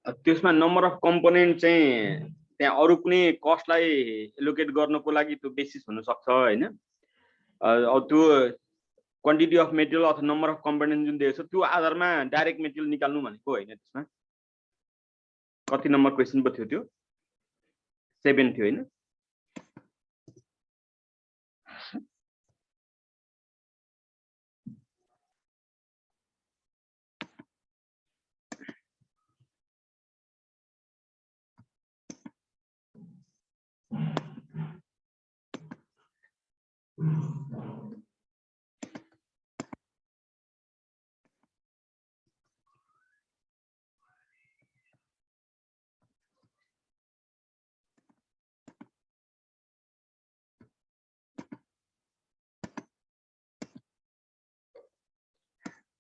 त्यसमा number of component चाहिँ त्यहाँ अरु कुनै कस्टलाई एलोकेट गर्नको लागि त्यो बेसिस हुन सक्छ हैन। त्यो क्वान्टिटी अफ मेटेरियल अथवा नम्बर अफ कम्पोनेन्ट जुन दिएको छ त्यो आधारमा डाइरेक्ट मेटेरियल निकाल्नु भनेको हैन। त्यसमा कति नम्बर क्वेशन पो थियो त्यो? 7 थियो हैन।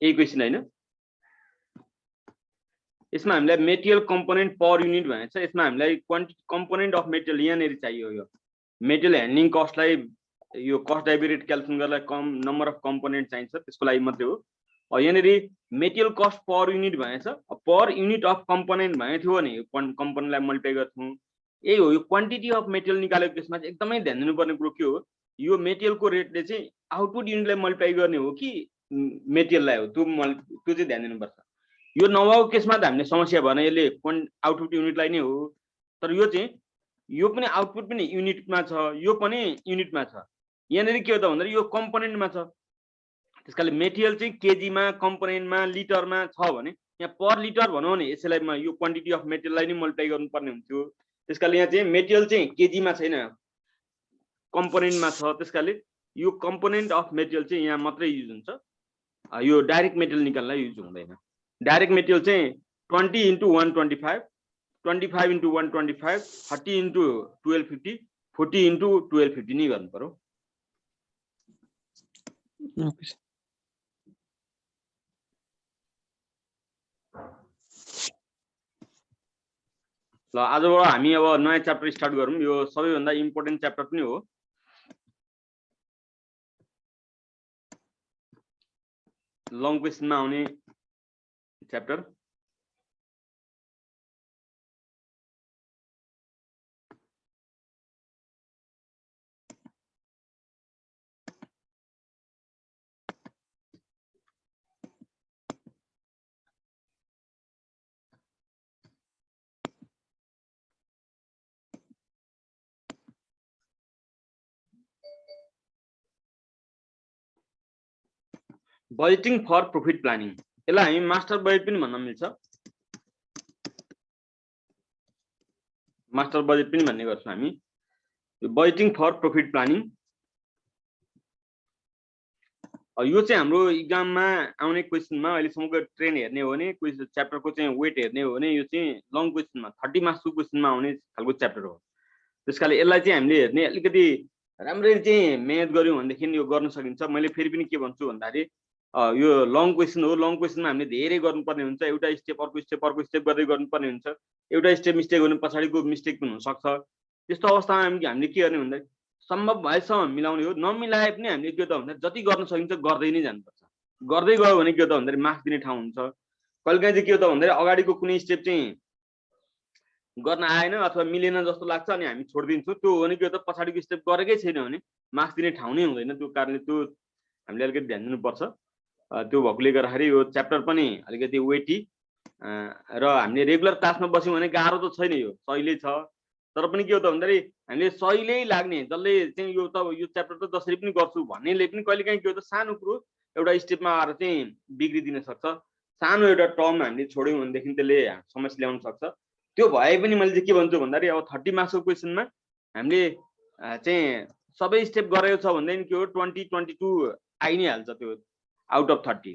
यही क्वेशन हैन। यसमा हामीलाई मेटेरियल कम्पोनेन्ट पर युनिट भनेको छ। यसमा हामीलाई क्वान्टिटी कम्पोनेन्ट अफ मेटेरियल यहाँनेरि चाहियो। यो मेटेरियल ह्यान्डलिङ कस्टलाई यो कस्ट डाइभेरिएट क्याल्कुलेट गर्नलाई कम नम्बर अफ कम्पोनेन्ट चाहिन्छ, त्यसको लागि मात्रै हो। यहाँनेरि मेटेरियल कस्ट पर युनिट भनेको छ। पर युनिट अफ कम्पोनेन्ट भनेको थियो भने कम्पोनेन्टलाई मल्टिप्लाई गर्थ्यौँ। यही हो। यो क्वान्टिटी अफ मेटेरियल निकालेको केसमा चाहिँ एकदमै ध्यान दिनुपर्ने कुरो के हो, यो मेटेरियलको रेटले चाहिँ आउटपुट युनिटलाई मल्टिप्लाई गर्ने हो कि मेटेरियललाई हो, त्यो चाहिँ ध्यान दिनुपर्छ। यो नभएको केसमा त हामीले समस्या भएन, यसले आउटपुट युनिटलाई नै हो। तर यो चाहिँ यो पनि आउटपुट पनि युनिटमा छ, यो पनि युनिटमा छ। यहाँनेरि के हो त भन्दा यो कम्पोनेन्टमा छ। त्यसकाले मेटेरियल चाहिँ केजीमा, कम्पोनेन्टमा, लिटरमा छ भने यहाँ पर लिटर भनौँ भने यसैलाई यो क्वान्टिटी अफ मेटेरियललाई नै मल्टिप्लाई गर्नुपर्ने हुन्थ्यो। त्यसकाले यहाँ चाहिँ मेटेरियल चाहिँ केजीमा छैन, कम्पोनेन्टमा छ। त्यसकाले यो कम्पोनेन्ट अफ मेटेरियल चाहिँ यहाँ मात्रै युज हुन्छ। यो डाइरेक्ट मेटेरियल निकाल्नलाई युज हुँदैन। डाइरेक्ट मेटेरियल चाहिँ 20 × 125, 25 × 125, 30 × 1250, 40 × 1250 नै गर्नु पर्यो। ल आजबाट हामी अब नयाँ च्याप्टर स्टार्ट गरौँ। यो सबैभन्दा इम्पोर्टेन्ट च्याप्टर पनि हो। लङ क्वेसनमा आउने chapter. Budgeting for profit planning, यसलाई हामी मास्टर बजेट पनि भन्न मिल्छ। मास्टर बजेट पनि भन्ने गर्छौँ हामी। यो बजेटिङ फर प्रॉफिट प्लानिङ यो चाहिँ हाम्रो इक्जाममा आउने क्वेसनमा अहिलेसम्मको ट्रेन्ड हेर्ने हो भने क्वेसन च्याप्टरको चाहिँ वेट हेर्ने हो भने यो चाहिँ लङ क्वेसनमा 30 मार्क्सको क्वेसनमा आउने खालको च्याप्टर हो। त्यसकाले यसलाई चाहिँ हामीले हेर्ने अलिकति राम्ररी चाहिँ मेहनत गर्यौँ भनेदेखि यो गर्न सकिन्छ। मैले फेरि पनि के भन्छु भन्दाखेरि यो लङ क्वेसन हो। लङ क्वेसनमा हामीले धेरै गर्नुपर्ने हुन्छ। एउटा स्टेप अर्को स्टेप गर्दै गर्नुपर्ने हुन्छ। एउटा स्टेप मिस्टेक हुनु पछाडिको मिस्टेक पनि हुन सक्छ। त्यस्तो अवस्थामा हामीले के गर्ने भन्दा सम्भव भएसम्म मिलाउने हो। नमिलाए पनि हामीले के त भन्दा जति गर्न सकिन्छ गर्दै नै जानुपर्छ। गर्दै गयो भने के त भन्दा मार्क्स दिने ठाउँ हुन्छ। कहिलेकाहीँ चाहिँ के त भन्दा अगाडिको कुनै स्टेप चाहिँ गर्न आएन अथवा मिलेन जस्तो लाग्छ अनि हामी छोडिदिन्छौँ। त्यो हो भने के त पछाडिको स्टेप गरेकै छैन भने मार्क्स दिने ठाउँ नै हुँदैन। त्यो कारणले त्यो हामीले अलिकति ध्यान दिनुपर्छ। त्यो भएकोले गर्दाखेरि यो च्याप्टर पनि अलिकति वेटी र हामीले रेगुलर क्लासमा बस्यौँ भने गाह्रो त छैन, यो सहिलै छ। तर पनि के हो त भन्दाखेरि हामीले सहिलै लाग्ने जसले चाहिँ यो च्याप्टर त जसरी पनि गर्छु भन्नेले पनि कहिलेकाहीँ के हो त सानो कुरो एउटा स्टेपमा आएर चाहिँ बिग्रिदिन सक्छ। सानो एउटा टर्म हामीले छोड्यौँ भनेदेखि त्यसले समस्या ल्याउन सक्छ। त्यो भए पनि मैले चाहिँ के भन्छु भन्दाखेरि अब 30 मार्क्सको क्वेसनमा हामीले चाहिँ सबै स्टेप गरेको छ भनेदेखि के हो 20, 22 आइ नै हाल्छ त्यो आउट अफ 30।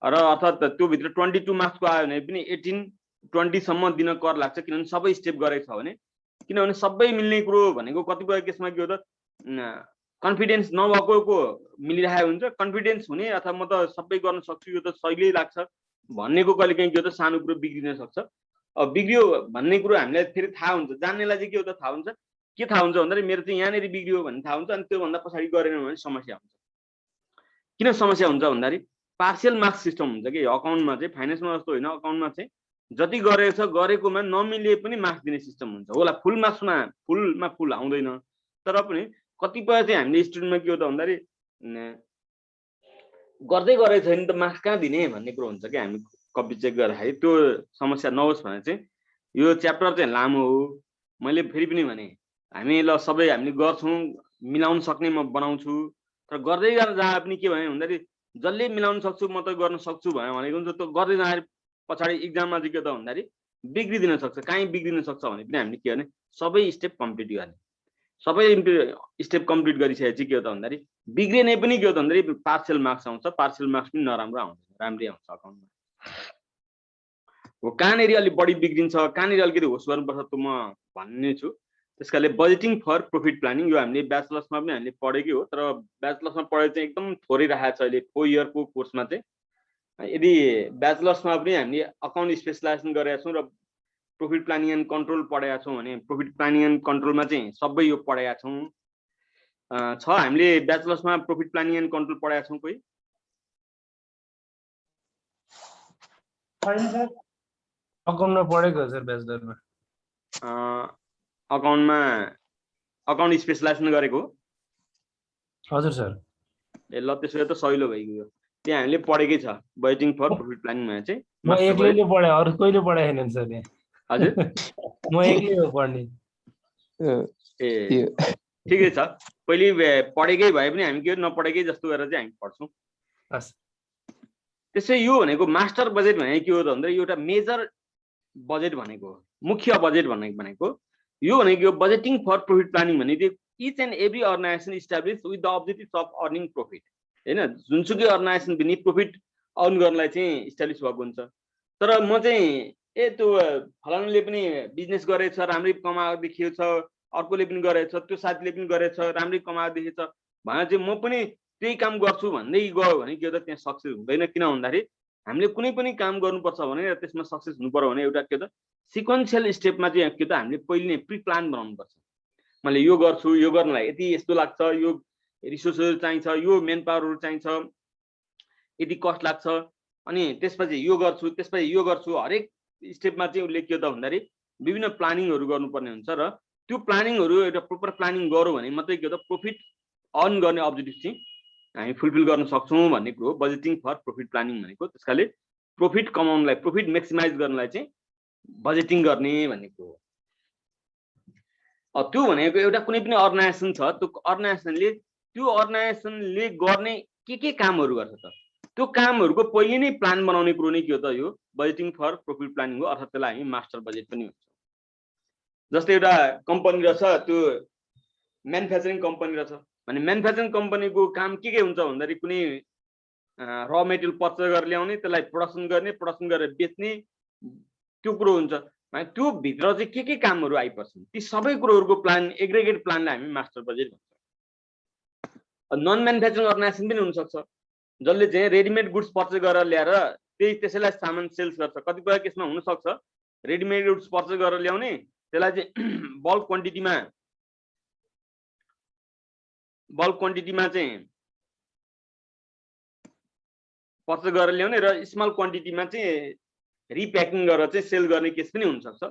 र अर्थात् त्यो भित्र 22 मार्क्सको आयो भने पनि 18, 20 सम्म दिन कर लाग्छ। किनभने सबै स्टेप गरेको छ भने। किनभने सबै मिल्ने कुरो भनेको कतिपय केसमा के हो त कन्फिडेन्स नभएको मिलिरहेको हुन्छ। कन्फिडेन्स हुने अथवा म त सबै गर्न सक्छु यो त सहिलै लाग्छ भन्नेको कहिलेकाहीँ के हो त सानो कुरो बिग्रिन सक्छ। अब बिग्रियो भन्ने कुरो हामीलाई फेरि थाहा हुन्छ। जान्नेलाई चाहिँ के हो त थाहा हुन्छ। के थाहा हुन्छ भन्दाखेरि मेरो चाहिँ यहाँनेरि बिग्रियो भन्ने थाहा हुन्छ। अनि त्योभन्दा पछाडि गरेन भने समस्या हुन्छ। किन समस्या हुन्छ भन्दाखेरि पार्शियल मार्क्स सिस्टम हुन्छ कि अकाउन्टमा चाहिँ। फाइनेन्समा जस्तो होइन, अकाउन्टमा चाहिँ जति गरेकोमा नमिले पनि मार्क्स दिने सिस्टम हुन्छ होला। फुलमा फुल आउँदैन, तर पनि कतिपय चाहिँ हामीले स्टुडेन्टमा के हो त भन्दाखेरि गर्दै गरेको छैन त मार्क्स कहाँ दिने भन्ने कुरो हुन्छ कि हामी कपी चेक गर्दाखेरि त्यो समस्या नहोस् भने चाहिँ यो च्याप्टर चाहिँ लामो हो। मैले फेरि पनि भने हामी ल सबै हामीले गर्छौँ, मिलाउन सक्ने म बनाउँछु, तर गर्दै जाँदा पनि के भयो भन्दाखेरि जसले मिलाउन सक्छु म त गर्न सक्छु भनेको हुन्छ। त्यो गर्दै जाँदाखेरि पछाडि इक्जाममा चाहिँ के त भन्दाखेरि बिग्रिदिन सक्छ। कहीँ बिग्रिन सक्छ भने पनि हामीले के गर्ने, सबै स्टेप कम्प्लिट गर्ने। सबै स्टेप कम्प्लिट गरिसकेपछि के हो त भन्दाखेरि बिग्रिने पनि के हो त भन्दाखेरि पार्शियल मार्क्स आउँछ। पार्शियल मार्क्स पनि नराम्रो आउँदैन, राम्रै आउँछ अकाउन्टमा। हो कहाँनिर अलिक बढी बिग्रिन्छ, कहाँनिर अलिकति होस् गर्नुपर्छ त्यो म भन्ने छु। त्यसकाले बजेटिङ फर प्रफिट प्लानिङ यो हामीले ब्याचलर्समा पनि हामीले पढेकै हो, तर ब्याचलर्समा पढेको चाहिँ एकदम थोरै राखेको छ अहिले 4 इयरको कोर्समा चाहिँ। यदि ब्याचलर्समा पनि हामीले अकाउन्ट स्पेसलाइजेसन गरेका छौँ र प्रफिट प्लानिङ एन्ड कन्ट्रोल पढेका छौँ भने प्रफिट प्लानिङ एन्ड कन्ट्रोलमा चाहिँ सबै यो पढेका छौँ। हामीले ब्याचलर्समा प्रफिट प्लानिङ एन्ड कन्ट्रोल पढेका छौँ कोही? अकाउन्टमा पढेको सर ब्याचलरमा। अकाउन्टमा अकाउन्ट स्पेसलाइजेसन गरेको? हजुर सर। ए ल त्यसो भए त सहिलो भइगयो। त्यहाँ हामीले पढेकै छ बजेटिङ फर प्रफिट प्लानिङमा चाहिँ। म एक्लैले पढे, अरु कहिले पढाएन सर यहाँ। हजुर म एक्लै हो पढ्ने। ए ठिकै छ, पहिले पढेकै भए पनि हामी के नपढेकै जस्तो गरेर चाहिँ हामी पढ्छौँ। त्यसै यो भनेको मास्टर बजेट भनेको के हो त भन्दा एउटा मेजर बजेट भनेको हो, मुख्य बजेट भनेको यो भनेको बजेटिङ फर प्रफिट प्लानिङ भनेको each and every organization establish with the objective of earning profit हैन। जुनसुकै अर्गनाइजेसन पनि प्रफिट अर्न गर्नलाई चाहिँ इस्टाब्लिस भएको हुन्छ। तर म चाहिँ त्यो फलानुले पनि बिजनेस गरेछ, राम्रै कमाएको देखिएको छ, अर्कोले पनि गरेछ, त्यो साथीले पनि गरेछ, राम्रै कमाएको देखिएको छ भने चाहिँ म पनि त्यही काम गर्छु भन्दै गयो भने के हो त त्यहाँ सक्सेस हुँदैन। किन भन्दाखेरि हामीले कुनै पनि काम गर्नुपर्छ भने त्यसमा सक्सेस हुनु पर्यो भने एउटा के त सिक्वेन्शियल स्टेपमा चाहिँ के त हामीले पहिले नै प्री प्लान बनाउनुपर्छ। मैले यो गर्छु, यो गर्नलाई यति यस्तो लाग्छ, यो रिसोर्सहरू चाहिन्छ, यो मेन पावरहरू चाहिन्छ, यति कस्ट लाग्छ, अनि त्यसपछि यो गर्छु, त्यसपछि यो गर्छु। हरेक स्टेपमा चाहिँ उसले के त भन्दाखेरि विभिन्न प्लानिङहरू गर्नुपर्ने हुन्छ र त्यो प्लानिङहरू एउटा प्रोपर प्लानिङ गऱ्यो भने मात्रै के त प्रफिट अर्न गर्ने अब्जेक्टिभ चाहिँ हामी फुलफिल गर्न सक्छौँ भन्ने कुरो हो बजेटिङ फर प्रफिट प्लानिङ भनेको। त्यसकाले प्रफिट कमाउनलाई, प्रफिट म्याक्सिमाइज गर्नलाई चाहिँ बजेटिङ गर्ने भन्ने कुरो हो। त्यो भनेको एउटा कुनै पनि अर्गनाइजेसन छ, त्यो अर्गनाइजेसनले गर्ने के कामहरू गर्छ त त्यो कामहरूको पहिले नै प्लान बनाउने कुरो नै के हो त यो बजेटिङ फर प्रफिट प्लानिङ हो, अर्थात् त्यसलाई हामी मास्टर बजेट पनि भन्छौँ। जस्तै एउटा कम्पनी रहेछ, त्यो म्यानुफ्याक्चरिङ कम्पनी रहेछ भने म्यानुफ्याक्चरिङ कम्पनीको काम के हुन्छ भन्दाखेरि कुनै र मेटेरियल पर्चेस गरेर ल्याउने, त्यसलाई प्रोडक्सन गर्ने, प्रोडक्सन गरेर बेच्ने, त्यो कुरो हुन्छ। भने त्यो भित्र चाहिँ के कामहरू आइपर्छन् ती सबै कुरोहरूको प्लान, एग्रिगेट प्लानलाई हामी मास्टर बजेट भन्छौँ। नन म्यानुफ्याक्चरिङ अर्गनाइजेसन पनि हुनसक्छ जसले चाहिँ रेडिमेड गुड्स पर्चेस गरेर ल्याएर त्यसैलाई सामान सेल्स गर्छ। कतिपय केसमा हुनसक्छ रेडिमेड गुड्स पर्चेस गरेर ल्याउने, त्यसलाई चाहिँ बल्क क्वान्टिटीमा चाहिँ पर्चेस गरेर ल्याउने र स्मल क्वान्टिटीमा चाहिँ रिप्याकिङ गरेर चाहिँ सेल गर्ने केस पनि हुनसक्छ।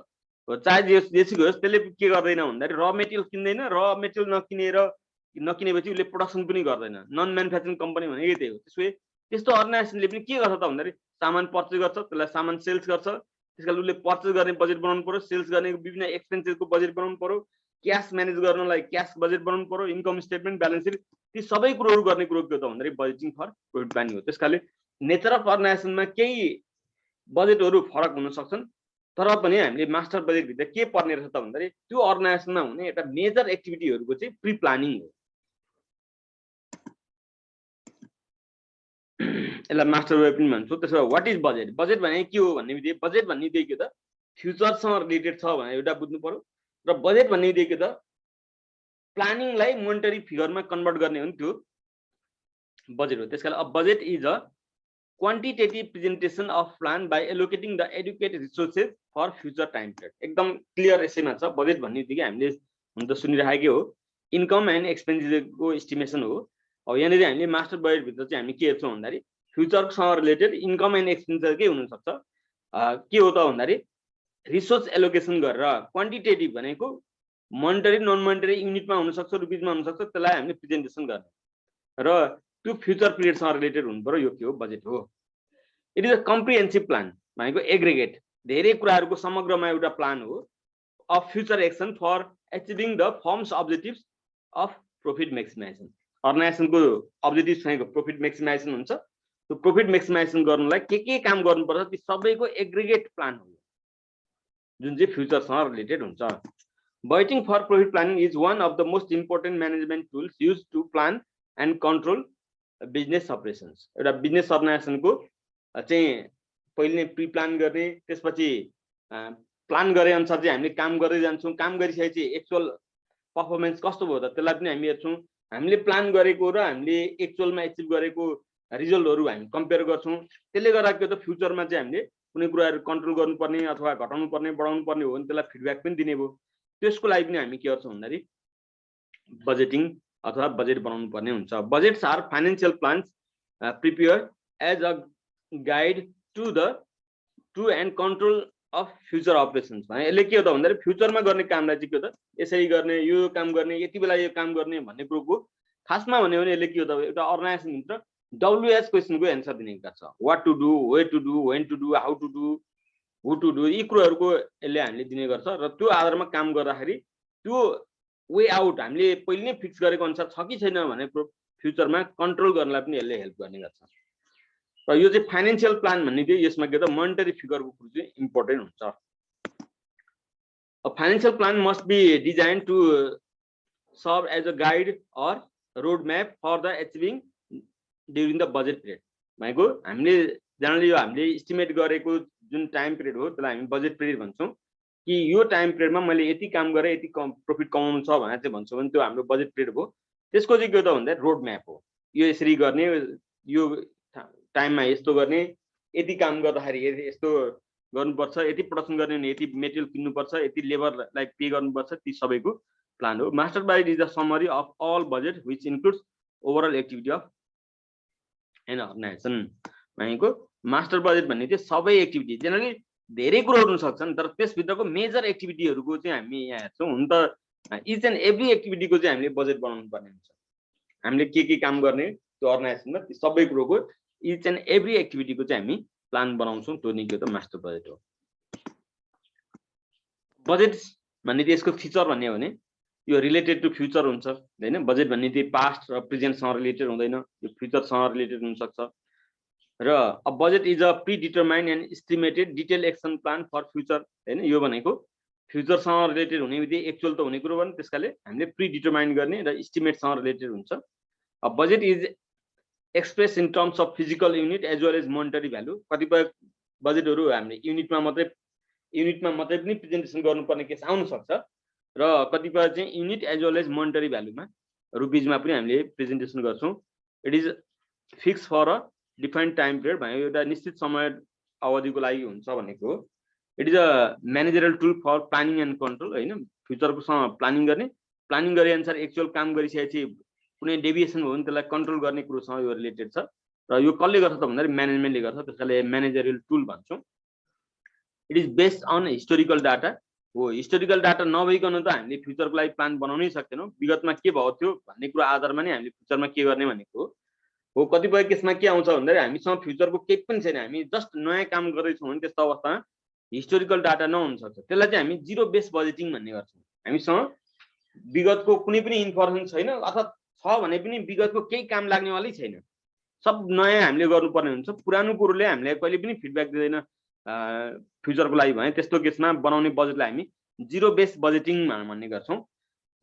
चाहे जेसुकै होस् त्यसले के गर्दैन भन्दाखेरि र मेटेरियल किन्दैन, र मेटेरियल नकिनेपछि उसले प्रोडक्सन पनि गर्दैन। नन म्यानुफ्याक्चरिङ कम्पनी भनेको त्यही हो। त्यस्तो अर्गनाइजेसनले पनि के गर्छ त भन्दाखेरि सामान पर्चेस गर्छ, त्यसलाई सामान सेल्स गर्छ, त्यसकारण उसले पर्चेस गर्ने बजेट बनाउनु पर्यो, सेल्स गर्ने विभिन्न एक्सपेन्सेसको बजेट बनाउनु पर्यो, क्यास म्यानेज गर्नलाई क्यास बजेट बनाउनु पर्यो, इन्कम स्टेटमेन्ट, ब्यालेन्स सिट, ती सबै कुरोहरू गर्ने कुरो के हो त भन्दाखेरि बजेटिङ फर प्रफिट प्लानिङ हो। त्यसकाले नेचर अफ अर्गनाइजेसनमा केही बजेटहरू फरक हुन सक्छन्, तर पनि हामीले मास्टर बजेटभित्र के पर्ने रहेछ त भन्दाखेरि त्यो अर्गनाइजेसनमा हुने एउटा मेजर एक्टिभिटीहरूको चाहिँ प्री प्लानिङ हो। यसलाई मास्टर बजेट पनि भन्छौँ। त्यसो भए वाट इज बजेट? बजेट भनेको के हो भन्ने बित्तिकै बजेट भन्ने बित्तिकै के त फ्युचरसँग रिलेटेड छ भनेर एउटा बुझ्नु पर्यो, र बजेट भन्ने बित्तिकै के त प्लानिङलाई मोनिटरी फिगरमा कन्भर्ट गर्ने हो नि त्यो बजेट हो। त्यसकारण a budget is a quantitative presentation of plan by allocating the adequate resources for future time period. एकदम क्लियर यसैमा छ। बजेट भन्ने बित्तिकै हामीले हुन त सुनिरहेकै हो, इन्कम एन्ड एक्सपेन्डिचरको एस्टिमेसन हो। अब यहाँनिर हामीले मास्टर बजेटभित्र चाहिँ हामी के हेर्छौँ भन्दाखेरि फ्युचरसँग रिलेटेड इन्कम एन्ड एक्सपेन्डिचरकै हुनसक्छ, के हो त भन्दाखेरि रिसोर्स एलोकेसन गरेर क्वान्टिटेटिभ भनेको मोनिटरी नन मोनिटरी युनिटमा हुन सक्छ रुपिजमा हुन सक्छ त्यसलाई हामीले प्रेजेन्टेसन गर्ने र त्यो फ्युचर पिरियडसँग रिलेटेड हुनु पर्यो यो के हो बजेट हो it is a comprehensive plan भनेको एग्रिगेट धेरै कुराहरूको समग्रमा एउटा प्लान हो of future action for achieving the firms objectives of profit maximization अर्गनाइजेसनको अब्जेक्टिभ्स भनेको प्रॉफिट मैक्सिमाइजेसन हुन्छ त्यो प्रॉफिट मैक्सिमाइजेसन गर्नलाई के काम गर्नुपर्छ ती सबैको एग्रिगेट प्लान हो जुन चाहिँ फ्युचरसँग रिलेटेड हुन्छ budgeting for profit planning is one of the most important management tools used to plan and control business operations एउटा बिजनेस अर्गनाइजेसनको चाहिँ पहिले प्री प्लान गर्ने त्यसपछि प्लान गरे अनुसार चाहिँ हामीले काम गर्दै जान्छौँ काम गरिसकेपछि एक्चुअल परफर्मेन्स कस्तो भयो त त्यसलाई पनि हामी हेर्छौँ हामीले प्लान गरेको र हामीले एक्चुअलमा एचिभ गरेको रिजल्टहरू हामी कम्पेयर गर्छौँ त्यसले गर्दा के त फ्युचरमा चाहिँ हामीले कुनै कुराहरू कन्ट्रोल गर्नुपर्ने अथवा घटाउनु पर्ने बढाउनु पर्ने हो भने त्यसलाई फिडब्याक पनि दिने भयो त्यसको लागि पनि हामी के गर्छौँ भन्दाखेरि बजेटिङ अथवा बजेट बनाउनु पर्ने हुन्छ budgets are financial plans prepared as a guide to and control of future operations भने यसले के हो त भन्दाखेरि फ्युचरमा गर्ने कामलाई चाहिँ के हो त यसरी गर्ने यो काम गर्ने यति बेला यो काम गर्ने भन्ने कुरोको खासमा भन्यो भने यसले के हो त एउटा अर्गनाइजेसनभित्र WH क्वेसनको एन्सर दिने गर्छ what to do way to do when to do how to do who to do यी कुरोहरूको यसले हामीले दिने गर्छ र त्यो आधारमा काम गर्दाखेरि त्यो वे आउट हामीले पहिले नै फिक्स गरेको अनुसार छ कि छैन भने फ्युचरमा कन्ट्रोल गर्नलाई पनि यसले हेल्प गर्ने गर्छ र यो चाहिँ फाइनेन्शियल प्लान भन्ने चाहिँ यसमा के त मोनिटरी फिगरको कुरो चाहिँ इम्पोर्टेन्ट हुन्छ financial plan must be design to serve as a guide or road map for the achieving during the budget period भनेको हामीले जनरली यो हामीले इस्टिमेट गरेको जुन टाइम पिरियड हो त्यसलाई हामी बजेट पिरियड भन्छौँ कि यो टाइम पिरियडमा मैले यति काम गरेँ यति प्रफिट कमाउनु छ भनेर चाहिँ भन्छौँ भने त्यो हाम्रो बजेट पिरियड हो त्यसको चाहिँ के त भन्दा रोड म्याप हो यो यसरी गर्ने यो टाइममा यस्तो गर्ने यति काम गर्दाखेरि यस्तो गर्नुपर्छ यति प्रडक्सन गर्ने भने यति मेटेरियल किन्नुपर्छ यति लेबरलाई पे गर्नुपर्छ ती सबैको प्लान हो master budget is the summary of all budget which includes overall activity of an organization भनेको मास्टर बजेट भन्ने चाहिँ सबै एक्टिभिटी जेनरली धेरै कुरोहरू हुन सक्छन् तर त्यसभित्रको मेजर एक्टिभिटीहरूको चाहिँ हामी यहाँ हेर्छौँ हुन त इच एन्ड एभ्री एक्टिभिटीको चाहिँ हामीले बजेट बनाउनु पर्ने हुन्छ हामीले के काम गर्ने त्यो अर्गनाइजेसनमा ती सबै कुरोको इच एन्ड एभ्री एक्टिभिटीको चाहिँ हामी प्लान बनाउँछौँ त्यो नै के त मास्टर बजेट हो बजेट भन्ने चाहिँ यसको फिचर भन्ने हो भने यो रिलेटेड टु फ्युचर हुन्छ हैन बजेट भन्ने चाहिँ पास्ट र प्रेजेन्टसँग रिलेटेड हुँदैन यो फ्युचरसँग रिलेटेड हुन सक्छ र a budget is a predetermined and estimated detail action plan for future हैन यो भनेको फ्युचरसँग रिलेटेड हुने बित्तिकै एक्चुअल त हुने कुरो हो नि त्यसकाले हामीले प्री डिटरमाइन गर्ने र एस्टिमेटसँग रिलेटेड हुन्छ a budget is express in terms of physical unit as well as monetary value कतिपय बजेटहरू हामीले युनिटमा मात्रै पनि प्रेजेन्टेसन गर्नुपर्ने केस आउन सक्छ र कतिपय चाहिँ unit as well as monetary भ्यालुमा रुपिजमा पनि हामीले प्रेजेन्टेसन गर्छौँ it is fix for a defined time period भनेको एउटा निश्चित समय अवधिको लागि हुन्छ भनेको हो it is a managerial tool for planning and control होइन फ्युचरकोसँग प्लानिङ गरे अनुसार एक्चुअल काम गरिसकेपछि कुनै डेभिएसन भयो भने त्यसलाई कन्ट्रोल गर्ने कुरोसँग यो रिलेटेड छ र यो कसले गर्छ त भन्दाखेरि म्यानेजमेन्टले गर्छ त्यसकाले म्यानेजरियल टुल भन्छौँ it is based on historical data हो हिस्टोरिकल डाटा नभइकन त हामीले फ्युचरको लागि प्लान बनाउनै सक्दैनौँ विगतमा के भएको थियो भन्ने कुरा आधारमा नै हामीले फ्युचरमा के गर्ने भनेको हो कतिपय केसमा के आउँछ भन्दाखेरि हामीसँग फ्युचरको केही पनि छैन हामी जस्ट नयाँ काम गर्दैछौँ भने त्यस्तो अवस्थामा हिस्टोरिकल डाटा नहुन सक्छ त्यसलाई चाहिँ हामी जिरो बेस बजेटिङ भन्ने गर्छौँ हामीसँग विगतको कुनै पनि इन्फर्मेसन छैन अथवा छ भने पनि विगतको केही काम लाग्नेवालै छैन सब नयाँ हामीले गर्नुपर्ने हुन्छ पुरानो कुरोले हामीलाई कहिले पनि फिडब्याक दिँदैन फ्युचरको लागि भने त्यस्तो केसमा बनाउने बजेटलाई हामी जिरो बेस बजेटिङ भन्ने गर्छौँ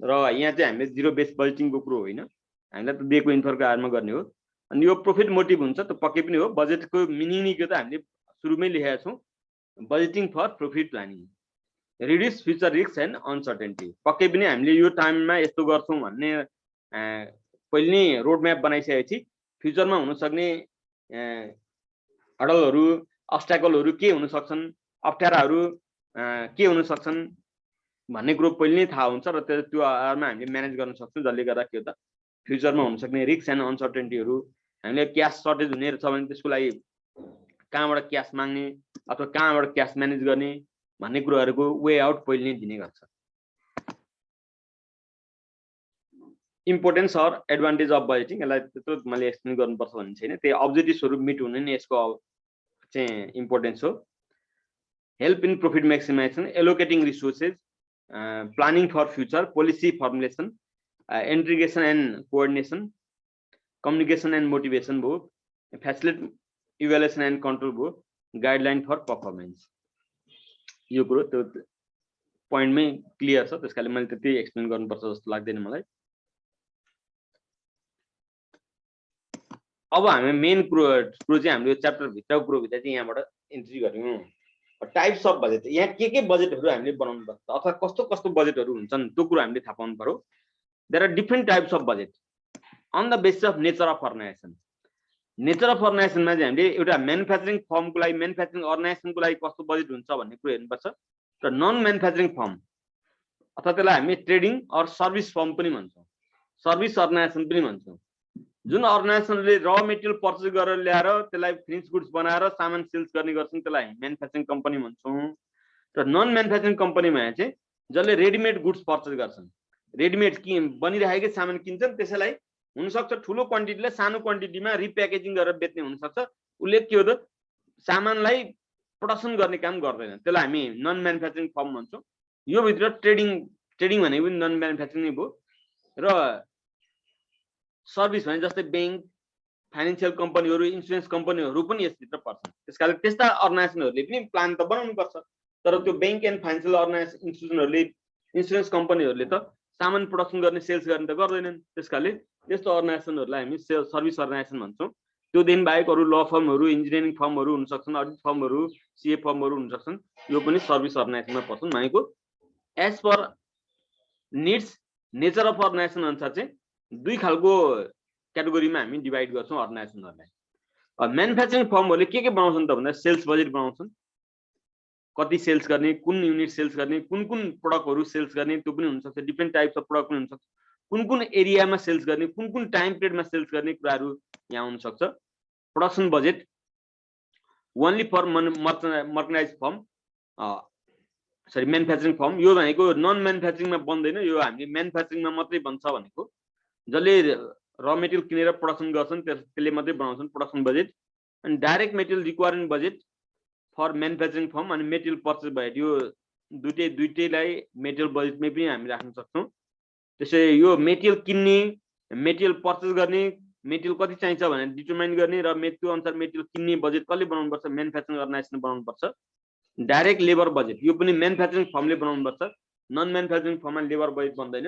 र यहाँ चाहिँ हामीले जिरो बेस बजेटिङको कुरो होइन हामीलाई त दिएको इन्फोको आधारमा गर्ने हो अनि यो प्रॉफिट मोटिभ हुन्छ त पक्कै पनि हो बजेटको मिनिङ नै के त हामीले सुरुमै लेखेका छौँ budgeting for profit planning reduce future risk and uncertainty पक्कै पनि हामीले यो टाइममा यस्तो गर्छौँ भन्ने पहिले नै रोड म्याप बनाइसकेपछि फ्युचरमा हुन सक्ने हडलहरू अब्स्ट्याकलहरू के हुन सक्छन् अप्ठ्याराहरू के हुन सक्छन् भन्ने कुरो पहिले नै थाहा हुन्छ र त्यो आधारमा हामीले म्यानेज गर्न सक्छौँ जसले गर्दा के हो त फ्युचरमा हुन सक्ने रिस्क एन्ड अनसर्टेनिटीहरू हामीले क्यास सर्टेज हुने छ भने त्यसको लागि कहाँबाट क्यास माग्ने अथवा कहाँबाट क्यास म्यानेज गर्ने भन्ने कुराहरुको वे आउट पहिले नै दिने गर्छ। Importance or advantage of budgeting, यसलाई त्यत्रो मैले एक्सप्लेन गर्नुपर्छ भन्ने छैन, त्यही अब्जेक्टिभ्सहरु मिट हुने नै यसको चाहिँ इम्पोर्टेन्स हो। Help in profit maximization, allocating resources, planning for future, policy formulation, integration and coordination, communication and motivation भयो, फैसिलिटेट इभ्यालुएसन एंड कंट्रोल भयो, गाइडलाइन फर परफॉर्मेंस। यो कुरो त्यो पोइन्टमै क्लियर छ, त्यसकाले मैले त्यति एक्सप्लेन गर्नुपर्छ जस्तो लाग्दैन मलाई। अब हामी मेन कुरो चाहिँ हाम्रो च्याप्टर भित्रको कुरो भित्र चाहिँ यहाँबाट इन्ट्री गर्यौं। टाइप्स अफ बजेट, यहाँ के बजेटहरु हामीले बनाउनु पर्छ अथवा कस्तो कस्तो बजेटहरु हुन्छन् त्यो कुरो हामीले थाहा पाउनु पर्यो। There are different types of budget on the basis of nature of organisation. Nature of अर्गनाइजेसनमा चाहिँ हामीले एउटा म्यानुफ्याक्चरिङ फर्मको लागि, म्यानुफ्याक्चरिङ अर्गनाइजेसनको लागि कस्तो बजेट हुन्छ भन्ने कुरो हेर्नुपर्छ र नन म्यानुफ्याक्चरिङ फर्म अथवा त्यसलाई हामी ट्रेडिङ अर सर्भिस फर्म पनि भन्छौँ, सर्भिस अर्गनाइजेसन पनि भन्छौँ। जुन अर्गनाइजेसनले र मेटेरियल पर्चेस गरेर ल्याएर त्यसलाई फिनिश गुड्स बनाएर सामान सेल्स गर्ने गर्छन् त्यसलाई म्यानुफ्याक्चरिङ कम्पनी भन्छौँ। र नन म्यानुफ्याक्चरिङ कम्पनीमा चाहिँ जसले रेडीमेड गुड्स पर्चेस गर्छन्, रेडीमेड बनिरहेकै सामान किन्छन्, त्यसैलाई हुनसक्छ ठुलो क्वान्टिटीले सानो क्वान्टिटीमा रिप्याकेजिङ गरेर बेच्ने हुनसक्छ, उसले के हो त सामानलाई प्रोडक्सन गर्ने काम गर्दैन, त्यसलाई हामी नन म्यानुफ्याक्चरिङ फर्म भन्छौँ। यो भित्र ट्रेडिङ भनेको पनि नन म्यानुफ्याक्चरिङ नै भयो र सर्भिस भने जस्तै बैंक, फाइनान्शियल कम्पनीहरु, इन्स्योरेन्स कम्पनीहरु पनि यसभित्र पर्छन्। त्यसकारण त्यस्ता अर्गनाइजेसनहरुले पनि प्लान त बनाउनु पर्छ, तर त्यो बैंक एन्ड फाइनान्शियल अर्गनाइजेसन इन्स्टिट्युसनहरुले, इन्स्योरेन्स कम्पनीहरुले त सामान प्रोडक्सन गर्ने, सेल्स गर्ने त गर्दैनन्। त्यसकाले त्यस्तो अर्गनाइजेसनहरुलाई हामी सर्भिस अर्गनाइजेसन भन्छौँ। त्यो दिन बाहेक अरु ल फर्महरु, इन्जिनियरिङ फर्महरु हुन सक्छन्, अडिट फर्महरु, सीए फर्महरु हुन सक्छन्, यो पनि सर्भिस अर्गनाइजेसनमा पर्छन्। भनेको as per needs nature of organization अनुसार चाहिँ दुई खालको क्याटेगोरीमा हामी डिभाइड गर्छौँ अर्गनाइजेसनहरुलाई। म्यानुफ्याक्चरिङ फर्महरुले के बनाउँछन् त भन्दा सेल्स बजेट बनाउँछन्, कति सेल्स गर्ने, कुन युनिट सेल्स गर्ने, कुन प्रोडक्टहरु सेल्स गर्ने, त्यो पनि हुन सक्छ। डिफरेंट टाइप्स अफ प्रोडक्ट पनि हुन सक्छ, कुन एरियामा सेल्स गर्ने, कुन टाइम पिरियडमा सेल्स गर्ने कुराहरु यहाँ हुन सक्छ। Production budget only for merchandise firm, sorry manufacturing firm, यो भनेको नन म्यानुफ्याक्चरिङमा बन्दैन, यो हामीले म्यानुफ्याक्चरिङमा मात्रै बन्छ भनेको। जसले र मेटेरियल किनेर प्रोडक्सन गर्छन् त्यसले मात्रै बनाउँछन् प्रोडक्सन बजेट। अनि direct material requirement budget for manufacturing firm अनि मेटेरियल पर्चेस बजेट, यो दुईटैलाई मेटेरियल बजेटमै पनि हामी राख्न सक्छौँ। त्यसै यो मेटेरियल किन्ने, मेटेरियल पर्चेस गर्ने, मेटेरियल कति चाहिन्छ भनेर डिटरमाइन गर्ने र त्यो अनुसार मेटेरियल किन्ने बजेट कसले बनाउनु पर्छ, म्यानुफ्याक्चरिङ अर्गनाइजेसनले बनाउनु पर्छ। डाइरेक्ट लेबर बजेट यो पनि म्यानुफ्याक्चरिङ फर्मले बनाउनु पर्छ, नन म्यानुफ्याक्चरिङ फर्ममा लेबर बजेट बन्दैन।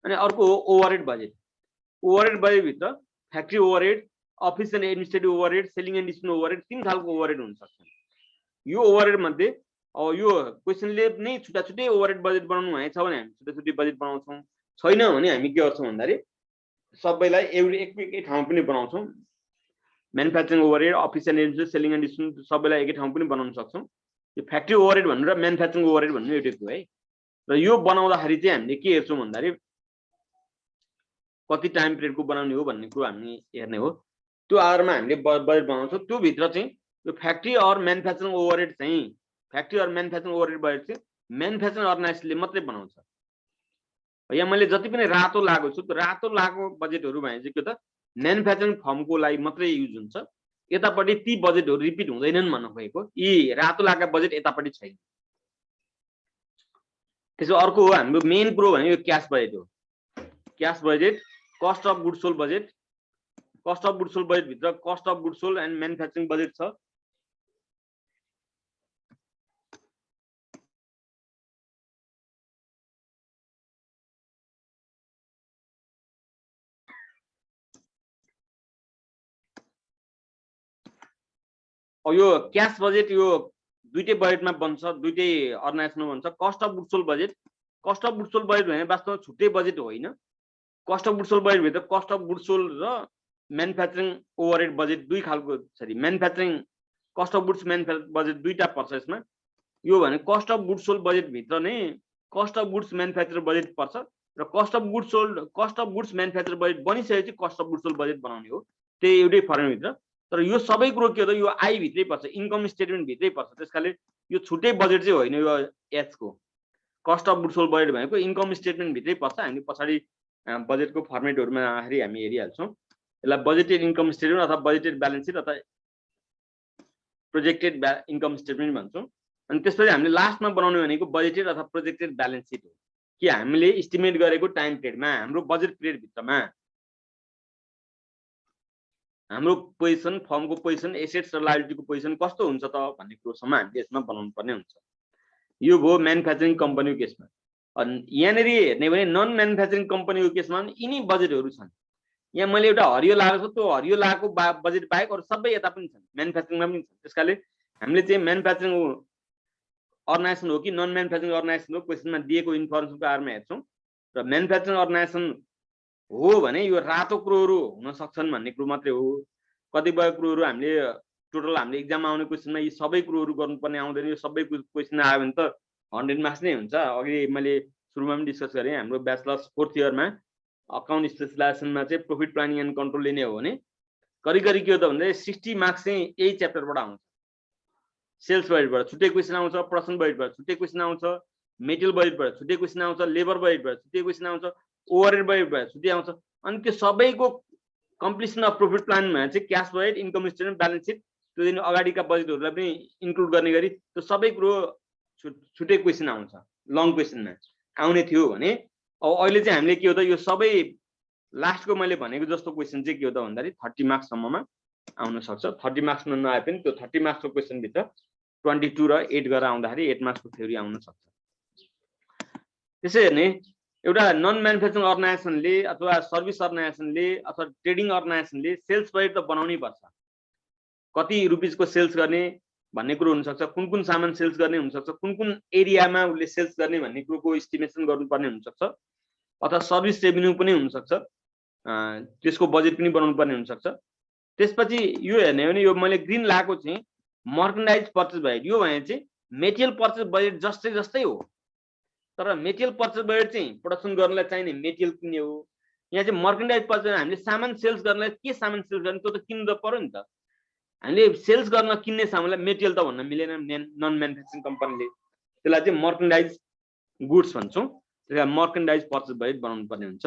अनि अर्को हो ओभरहेड बजेट। ओभरहेड बजेट भित्र factory overhead, office and administrative overhead, selling and distribution overhead, तीन खालको ओभरहेड हुन सक्छन्। यो ओभरहेड मध्ये अब यो क्वेसनले नै छुट्टा छुट्टै ओभरहेड बजेट बनाउनु भनेको छ भने हामी छुट्टा छुट्टै बजेट बनाउँछौँ, छैन भने हामी के गर्छौँ भन्दाखेरि सबैलाई एकै ठाउँ पनि बनाउँछौँ। Manufacturing overhead, office and administrative, selling and distribution सबैलाई एकै ठाउँ पनि बनाउन सक्छौँ। यो फ्याक्ट्री ओभरहेड भन्नु र म्यानुफ्याक्चरिङ ओभरहेड भन्नु एउटै हो है। र यो बनाउँदाखेरि चाहिँ हामीले के हेर्छौँ भन्दाखेरि कति टाइम पिरियडको बनाउने हो भन्ने कुरो हामी हेर्ने हो। त्यो आधारमा हामीले बजेट बनाउँछौँ। त्यो भित्र चाहिँ यो फ्याक्ट्री अर म्यानुफ्याक्चरिङ ओभरहेड चाहिँ factory or manufacturing overhead budget चाहिँ म्यानुफ्याक्चरिङ अर्गनाइजेसनले मात्रै बनाउँछ। यहाँ मैले जति पनि रातो लागेको छु त्यो रातो लागेको बजेटहरु भने चाहिँ के त म्यानुफ्याक्चरिङ फर्मको लागि मात्रै युज हुन्छ, यतापट्टि ती बजेटहरु रिपिट हुँदैनन् भन्न खोजेको। यी रातो लागेको बजेट यतापट्टि छैन। त्यसो अर्को हो हाम्रो मेन कुरो भनेको क्याश बजेट हो। Cash budget, cost of goods sold budget. Cost of goods sold budget भित्र cost of goods sold and manufacturing budget छ। अब यो क्याश बजेट यो दुईटै बजेटमा बन्छ, दुईटै अर्गनाइजेसनमा बन्छ। Cost of goods sold budget, cost of goods sold budget भने वास्तवमा छुट्टै बजेट होइन। Cost of goods sold budget भित्र कस्ट अफ गुड्स सोल्ड र म्यानुफ्याक्चरिङ ओभरहेड बजेट दुई खालको, sorry manufacturing cost of goods manufacturing budget दुईटा पर्छ यसमा। यो भने cost of goods sold budget भित्र नै cost of goods manufacture budget पर्छ र cost of goods sold, cost of goods manufacture budget बनिसकेपछि cost of goods sold budget बनाउने हो। त्यही एउटै फर्मभित्र तर यो सबै कुरो के हो त यो आई भित्रै पर्छ, इन्कम स्टेटमेन्ट भित्रै पर्छ। त्यसकाले यो छुट्टै बजेट चाहिँ होइन, यो एच को cost of goods sold budget भनेको इन्कम स्टेटमेन्ट भित्रै पर्छ। हामी पछाडि बजेटको फर्मेटहरुमा आखिरी हामी हेरिहाल्छौँ। यसलाई बजेटेड इन्कम स्टेटमेन्ट अथवा बजेटेड ब्यालेन्स सिट अथवा प्रोजेक्टेड इन्कम स्टेटमेन्ट भन्छौँ। अनि त्यसपछि हामीले लास्टमा बनाउने भनेको बजेटेड अथवा प्रोजेक्टेड ब्यालेन्स सिट हो कि हामीले एस्टिमेट गरेको टाइम पिरियडमा हाम्रो बजेट पिरियड भित्रमा हाम्रो पोजिसन, फर्मको पोजिसन, एसेट्स र लायबिलिटीको पोजिसन कस्तो हुन्छ त भन्ने कुरोसम्म हामीले यसमा बनाउनु पर्ने हुन्छ। यो भयो म्यानुफ्याक्चरिङ कम्पनीको केसमा। अनि यहाँनिर हेर्ने भने नन म्यानुफ्याक्चरिङ कम्पनीको केसमा यिनी बजेटहरू छन्। यहाँ मैले एउटा हरियो लागेको छु, त्यो हरियो लागेको बजेट बाहेक अरू सबै यता पनि छन्, म्यानुफ्याक्चरिङमा पनि छन्। त्यसकाले हामीले चाहिँ म्यानुफ्याक्चरिङ अर्गनाइजेसन हो कि नन म्यानुफ्याक्चरिङ अर्गनाइजेसन हो क्वेसनमा दिएको इन्फर्मेसनको आधारमा हेर्छौँ। र म्यानुफ्याक्चरिङ अर्गनाइजेसन हो भने यो रातो कुरोहरू हुन सक्छन् भन्ने कुरो मात्रै हो। कतिपय कुरोहरू हामीले टोटल हामीले इक्जाममा आउने क्वेसनमा यी सबै कुरोहरू गर्नुपर्ने आउँदैन। यो सबै क्वेसन आयो भने त 100 मार्क्स नै हुन्छ। अघि मैले सुरुमा पनि डिस्कस गरेँ, हाम्रो ब्याचलर्स 4th इयरमा अकाउन्ट स्पेशलाइजेसनमा चाहिँ प्रॉफिट प्लानिङ एन्ड कन्ट्रोल लिने हो भने करिब के हो त भन्दा 60 मार्क्स चाहिँ यही च्याप्टरबाट आउँछ। सेल्स बजेटबाट छुट्टै क्वेसन आउँछ, प्रोडक्सन बजेटबाट छुट्टै क्वेसन आउँछ, मेटेरियल बजेटबाट छुट्टै क्वेसन आउँछ, लेबर बजेटबाट छुट्टै क्वेसन आउँछ, ओभरहेड बजेटबाट छुट्टै आउँछ। अनि त्यो सबैको कम्प्लिसन अफ प्रॉफिट प्लानमा चाहिँ cash budget, income statement, balance seat, त्यो दिन अगाडिका बजेटहरूलाई पनि इन्क्लुड गर्ने गरी त्यो सबै कुरो छुट्टै क्वेसन आउँछ। लङ क्वेसनमा आउने थियो भने अब अहिले चाहिँ हामीले के हो त यो सबै लास्टको मैले भनेको जस्तो क्वेसन चाहिँ के हो त भन्दाखेरि 30 मार्क्ससम्ममा आउन सक्छ। 30 मार्क्समा नआए पनि त्यो 30 मार्क्सको क्वेसनभित्र 22 र 8 गरेर आउँदाखेरि 8 मार्क्सको थ्योरी आउन सक्छ। त्यसै हेर्ने एउटा नन म्यानुफ्याक्चरिङ अर्गनाइजेसनले अथवा सर्भिस अर्गनाइजेसनले अथवा ट्रेडिङ अर्गनाइजेसनले सेल्स बजेट त बनाउनै पर्छ। कति रुपिसको सेल्स गर्ने भन्ने कुरो हुनसक्छ, कुन कुन सामान सेल्स गर्ने हुनसक्छ, कुन कुन एरियामा उसले सेल्स गर्ने भन्ने कुरोको इस्टिमेसन गर्नुपर्ने हुनसक्छ, अथवा सर्भिस रेभिन्यू पनि हुनसक्छ, त्यसको बजेट पनि बनाउनु पर्ने हुनसक्छ। त्यसपछि यो हेर्ने हो भने यो मैले ग्रिन लाएको चाहिँ मर्केन्डाइज पर्चेस बजेट, यो भने चाहिँ मेटेरियल पर्चेस बजेट जस्तै हो। तर मेटेरियल पर्चेस बजेट चाहिँ प्रोडक्सन गर्नलाई चाहिने मेटेरियल किन्ने हो। यहाँ चाहिँ मर्केन्डाइज पर्चेस हामीले सामान सेल्स गर्नलाई के सामान सेल्स गर्ने त्यो त किन्नु त पर्यो नि त। हामीले सेल्स गर्न किन्ने सामानलाई मेटेरियल त भन्न मिलेन नन म्यानुफ्याक्चरिङ कम्पनीले, त्यसलाई चाहिँ मर्केन्डाइज गुड्स भन्छौँ। त्यसलाई मर्केन्डाइज पर्चेस बजेट बनाउनु पर्ने हुन्छ।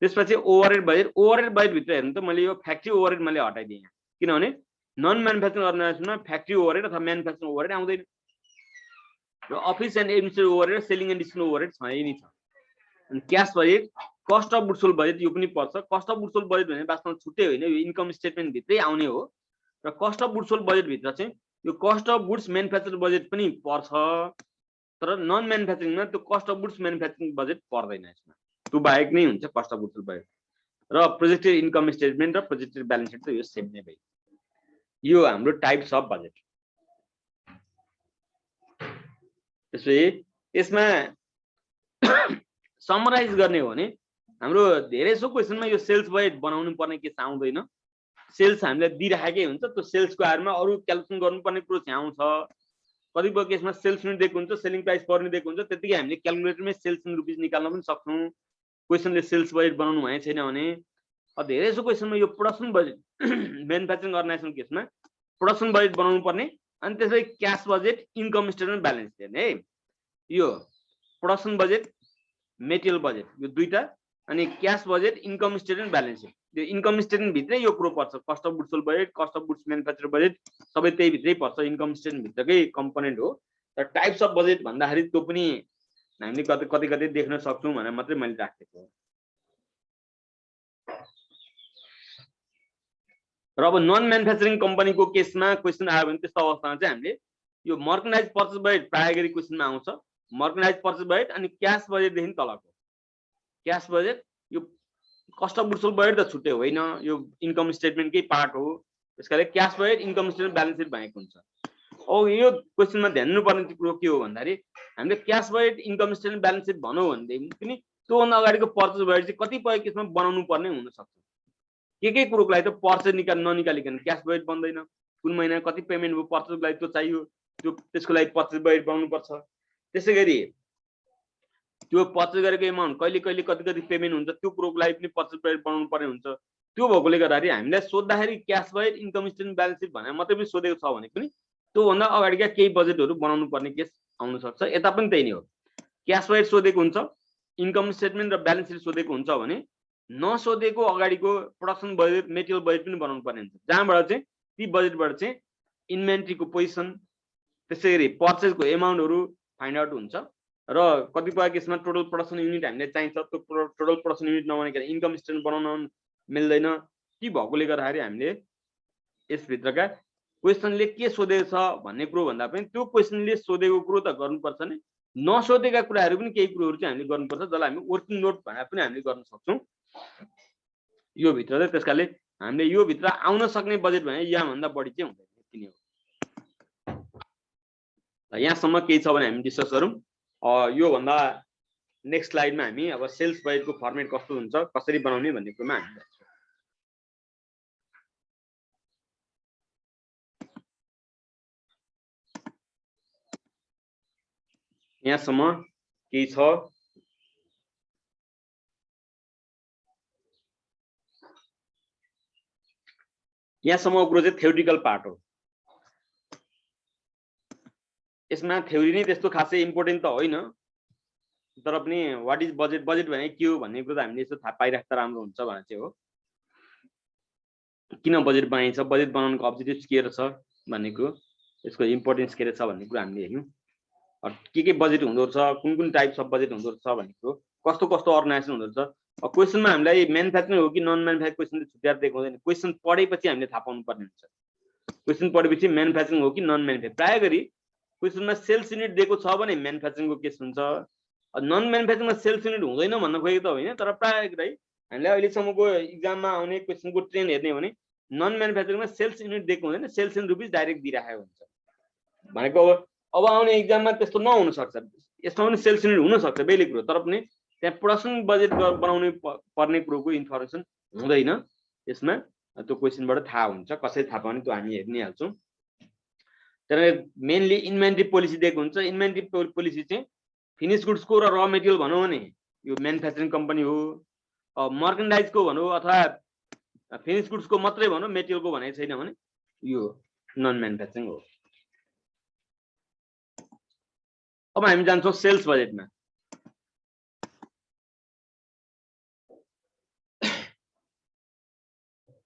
त्यसपछि ओभरहेड बजेट, ओभरहेड बजेटभित्र हेर्नु त मैले यो फ्याक्ट्री ओभरहेड मैले हटाइदिएँ यहाँ, किनभने नन म्यानुफ्याक्चरिङ अर्गनाइजेसनमा फ्याक्ट्री ओभरहेड अथवा म्यानुफ्याक्चरिङ ओभरहेड आउँदैन। र office and administrative overhead, selling and distribution overhead छ नै छ। अनि cash budget, cost of goods sold budget यो पनि पर्छ। Cost of goods sold budget भने वास्तवमा छुट्टै होइन, यो इन्कम स्टेटमेन्ट भित्रै आउने हो। र cost of goods sold budget भित्र चाहिँ यो cost of goods manufacture budget पनि पर्छ। तर नन म्यानुफ्याक्चरिङमा त्यो cost of goods manufacturing budget पर्दैन, यसमा त्यो बाहेक नै हुन्छ cost of goods sold budget. र प्रोजेक्टेड इन्कम स्टेटमेन्ट र प्रोजेक्टेड ब्यालेन्स सिट त यो सेम नै भयो। यो हाम्रो टाइप्स अफ बजेट। त्यसपछि यसमा समराइज गर्ने हो भने हाम्रो धेरै सो क्वेसनमा यो सेल्स बजेट बनाउनु पर्ने केस आउँदैन। सेल्स हामीले दिइराखेकै हुन्छ, त्यो सेल्सको आधारमा अरू क्यालकुलेसन गर्नुपर्ने कुरो चाहिँ आउँछ। कतिपय केसमा सेल्स युनिट दिएको हुन्छ, सेलिङ प्राइस पर युनिट दिएको हुन्छ, त्यतिकै हामीले क्यालकुलेटरमै सेल्स इन रुपिस निकाल्न पनि सक्छौँ। क्वेसनले सेल्स बजेट बनाउनु भएको छैन भने धेरै सो क्वेसनमा यो प्रोडक्सन बजेट म्यानुफ्याक्चरिङ अर्गनाइजेसन केसमा प्रोडक्सन बजेट बनाउनु पर्ने। अनि त्यसपछि cash budget, income statement, balance हेर्ने है। यो प्रोडक्सन बजेट, मेटेरियल बजेट यो दुईटा, अनि cash budget, income statement, balance seat. त्यो इन्कम स्टेटमेन्ट भित्रै यो कुरो पर्छ। Cost of goods sold budget, cost of goods manufacture budget सबै त्यही भित्रै पर्छ, इन्कम स्टेटमेन्ट भित्रकै कम्पोनेन्ट हो। तर टाइप्स अफ बजेट भन्दाखेरि त्यो पनि हामीले कति देख्न सक्छौँ भनेर मात्रै मैले राखेको हो। र अब नन म्यानुफ्याक्चरिङ कम्पनीको केसमा क्वेसन आयो भने त्यस्तो अवस्थामा चाहिँ हामीले यो मर्केन्डाइज पर्चेस बजेट प्राय गरी क्वेसनमा आउँछ। मर्केन्डाइज पर्चेस बजेट अनि क्यास बजेटदेखि तलको क्यास बजेट, यो cost of goods sold budget त छुट्टै होइन, यो इन्कम स्टेटमेन्टकै पार्ट हो। त्यसकारण cash budget, income statement, balance seat भनेको हुन्छ। अब यो क्वेसनमा ध्यान दिनुपर्ने कुरो के हो भन्दाखेरि हामीले cash budget, income statement, balance seat भनौँ भनेदेखि पनि त्योभन्दा अगाडिको पर्चेस बजेट चाहिँ कतिपय केसमा बनाउनु पर्ने हुनसक्छ। के कुरोको लागि त पर्चेस ननिकालिकन क्यास बजेट बन्दैन। कुन महिना कति पेमेन्ट भयो पर्चेसको लागि त्यो चाहियो, त्यो त्यसको लागि पर्चेस बजेट बनाउनु पर्छ। त्यसै गरी त्यो पर्चेस गरेको एमाउन्ट कहिले कति पेमेन्ट हुन्छ त्यो कुरोको लागि पनि पर्चेस बजेट बनाउनु पर्ने हुन्छ। त्यो भएकोले गर्दाखेरि हामीलाई सोद्धाखेरि cash budget income statement balance seat भने मात्रै पनि सोधेको छ भने पनि त्योभन्दा अगाडिका केही बजेटहरू बनाउनु पर्ने केस आउन सक्छ। यता पनि त्यही नै हो, क्याश बजेट सोधेको हुन्छ, इन्कम स्टेटमेन्ट र ब्यालेन्स सिट सोधेको हुन्छ भने नसोधेको अगाडिको प्रोडक्सन बजेट मेटेरियल बजेट पनि बनाउनु पर्ने हुन्छ, जहाँबाट चाहिँ ती बजेटबाट चाहिँ इन्भेन्ट्रीको पोजिसन त्यसैगरी पर्चेजको एमाउन्टहरू फाइन्ड आउट हुन्छ र कतिपय केसमा टोटल प्रोडक्सन युनिट हामीले चाहिन्छ, त्यो टोटल प्रोडक्सन युनिट नबनाइकन इन्कम स्टेटमेन्ट बनाउन मिल्दैन। ती भएकोले गर्दाखेरि हामीले यसभित्रका क्वेसनले के सोधेको छ भन्ने कुरो भन्दा पनि त्यो क्वेसनले सोधेको कुरो त गर्नुपर्छ नै, नसोधेका कुराहरू पनि केही कुरोहरू चाहिँ हामीले गर्नुपर्छ, जसलाई हामी वर्किङ नोट भनेर पनि हामीले गर्न सक्छौँ यो भित्र चाहिँ। त्यसकाले हामीले यो भित्र आउन सक्ने बजेट भने यहाँभन्दा बढी चाहिँ हुँदैन, यति नै हो। यहाँसम्म केही छ भने हामी डिस्कस गरौँ। यो भन्दा नेक्स्ट स्लाइडमा हामी अब सेल्स बजेटको फर्मेट कस्तो हुन्छ, कसरी बनाउने भन्ने कुरोमा हामी जान्छौँ। यहाँसम्म केही छ? यहाँसम्म कुरो चाहिँ थ्योरिटिकल पार्ट हो। यसमा थ्योरी नै त्यस्तो खासै इम्पोर्टेन्ट त होइन, तर पनि वाट इज बजेट, बजेट भने के हो भन्ने कुरो त हामीले यसो थाहा पाइराख्दा राम्रो हुन्छ भने चाहिँ हो। किन बजेट बनाइन्छ, बजेट बनाउनुको अब्जेक्टिभ्स के छ भन्ने कुरो, यसको इम्पोर्टेन्स के छ भन्ने कुरो हामीले हेर्यौँ। के बजेट हुँदो रहेछ, कुन कुन टाइप्स अफ बजेट हुँदो रहेछ भन्ने कुरो, कस्तो कस्तो अर्गनाइजेसन हुँदो रहेछ। क्वेसनमा हामीलाई म्यानुफ्याक्चरिङ हो कि नन म्यानुफ्याक्चरिङ क्वेसनले छुट्याएर दिएको हुँदैन, क्वेसन पढेपछि हामीले थाहा पाउनु पर्ने हुन्छ। क्वेसन पढेपछि म्यानुफ्याक्चरिङ हो कि नन म्यानुफ्याक्चरिङ, प्राय गरी क्वेसनमा सेल्स युनिट दिएको छ भने म्यानुफ्याक्चरिङको केस हुन्छ, नन म्यानुफ्याक्चरिङमा सेल्स युनिट हुँदैन भन्न खोजेको त होइन, तर प्राय गरी हामीले अहिलेसम्मको इक्जाममा आउने क्वेसनको ट्रेन्ड हेर्ने हो भने नन म्यानुफ्याक्चरिङमा सेल्स युनिट दिएको हुँदैन, सेल्स इन रुपिस डाइरेक्ट दिइराखेको हुन्छ भनेको। अब आउने इक्जाममा त्यस्तो नहुन सक्छ, यसमा पनि सेल्स युनिट हुन सक्छ बेले कुरो, तर पनि त्यहाँ प्रोडक्सन बजेट बनाउनु पर्ने कुरोको इन्फर्मेसन हुँदैन यसमा। त्यो क्वेसनबाट थाहा हुन्छ, कसरी थाहा पाउने त्यो हामी हेर्नै हाल्छौँ। तर मेनली इन्भेन्ट्री पोलिसी दिएको हुन्छ। इन्भेन्ट्री पोलिसी चाहिँ फिनिस गुड्सको र र मेटेरियल भनौँ भने यो म्यानुफ्याक्चरिङ कम्पनी हो, मर्केन्डाइजको भनौँ अथवा फिनिस गुड्सको मात्रै भनौँ, मेटेरियलको भने छैन भने यो नन म्यानुफ्याक्चरिङ हो। अब हामी जान्छौँ सेल्स बजेटमा।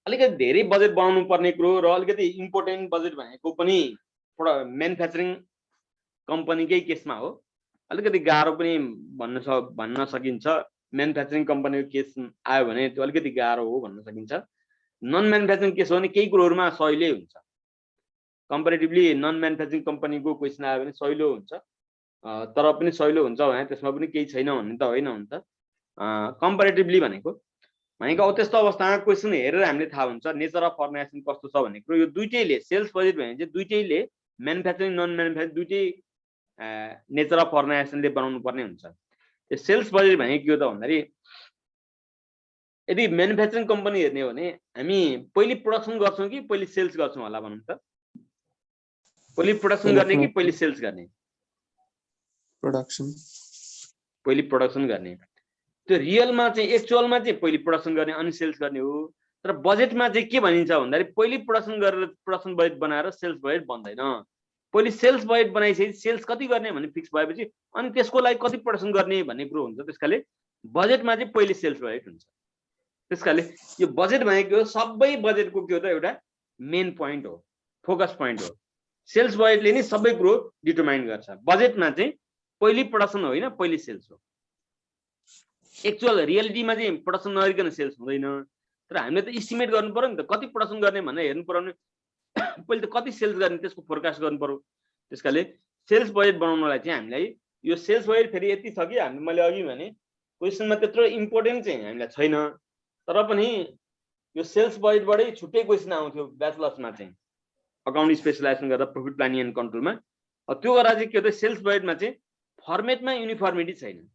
अलिकति धेरै बजेट बनाउनु पर्ने कुरो र अलिकति इम्पोर्टेन्ट बजेट भनेको पनि म्यानुफ्याक्चरिङ कम्पनीकै केसमा हो, अलिकति गाह्रो पनि भन्न सकिन्छ। म्यानुफ्याक्चरिङ कम्पनीको केस आयो भने त्यो अलिकति गाह्रो हो भन्न सकिन्छ। नन म्यानुफ्याक्चरिङ केस हो भने केही कुरोहरूमा सहिलो हुन्छ, कम्पेरेटिभली नन म्यानुफ्याक्चरिङ कम्पनीको क्वेसन आयो भने सहिलो हुन्छ, तर पनि सहिलो हुन्छ भने त्यसमा पनि केही छैन भन्ने त होइन हुन्छ। कम्पेरेटिभली भनेको अब त्यस्तो अवस्थामा क्वेसन हेरेर हामीले थाहा हुन्छ नेचर अफ अर्गनाइजेसन कस्तो छ भन्ने कुरो। यो दुइटैले सेल्स बजेट भने चाहिँ दुइटैले म्यानुफ्याक्चरिङ नन म्यानुफ्याक्चरिङ दुइटै नेचर अफ अर्गनाइजेसनले बनाउनु पर्ने हुन्छ। यो सेल्स बजेट भनेको के हो त भन्दाखेरि यदि म्यानुफ्याक्चरिङ कम्पनी हेर्ने हो भने हामी पहिले प्रोडक्सन गर्छौँ कि पहिले सेल्स गर्छौँ होला भनौँ त? पहिले प्रोडक्सन गर्ने कि पहिले सेल्स गर्ने? प्रोडक्सन। पहिले प्रोडक्सन गर्ने। त्यो रियलमा चाहिँ एक्चुअलमा चाहिँ पहिले प्रोडक्सन गर्ने अनि सेल्स गर्ने हो। तर बजेटमा चाहिँ के भनिन्छ भन्दाखेरि पहिले प्रोडक्सन गरेर प्रोडक्सन बजेट बनाएर सेल्स बजेट बन्दैन। पहिले सेल्स बजेट बनाइसकेपछि सेल्स कति गर्ने भन्ने फिक्स भएपछि अनि त्यसको लागि कति प्रोडक्सन गर्ने भन्ने कुरो हुन्छ। त्यसकाले बजेटमा चाहिँ पहिले सेल्स बजेट हुन्छ। त्यसकाले यो बजेट भनेको सबै बजेटको के हो त एउटा मेन पोइन्ट हो, फोकस पोइन्ट हो। सेल्स बजेटले नै सबै कुरो डिटरमाइन गर्छ। बजेटमा चाहिँ पहिले प्रोडक्सन होइन पहिले सेल्स हो। एक्चुअल रियालिटीमा चाहिँ प्रोडक्सन नगरिकन सेल्स हुँदैन। तर हामीले त इस्टिमेट गर्नु पर्यो नि त, कति प्रोडक्सन गर्ने भनेर हेर्नु पर्यो भने पहिले त कति सेल्स गर्ने त्यसको फोरकास्ट गर्नु पर्यो। त्यसकाले सेल्स बजेट बनाउनलाई चाहिँ हामीलाई यो सेल्स बजेट फेरि यति छ कि हामी मैले अघि भने क्वेसनमा त्यत्रो इम्पोर्टेन्ट चाहिँ हामीलाई छैन, तर पनि यो सेल्स बजेटबाटै छुट्टै क्वेसन आउँथ्यो ब्याचलर्समा चाहिँ अकाउन्ट स्पेसलाइजेसन गर्दा प्रफिट प्लानिङ एन्ड कन्ट्रोलमा। त्यो गर्दा चाहिँ के हो त सेल्स बजेटमा चाहिँ फर्मेटमा युनिफर्मिटी छैन।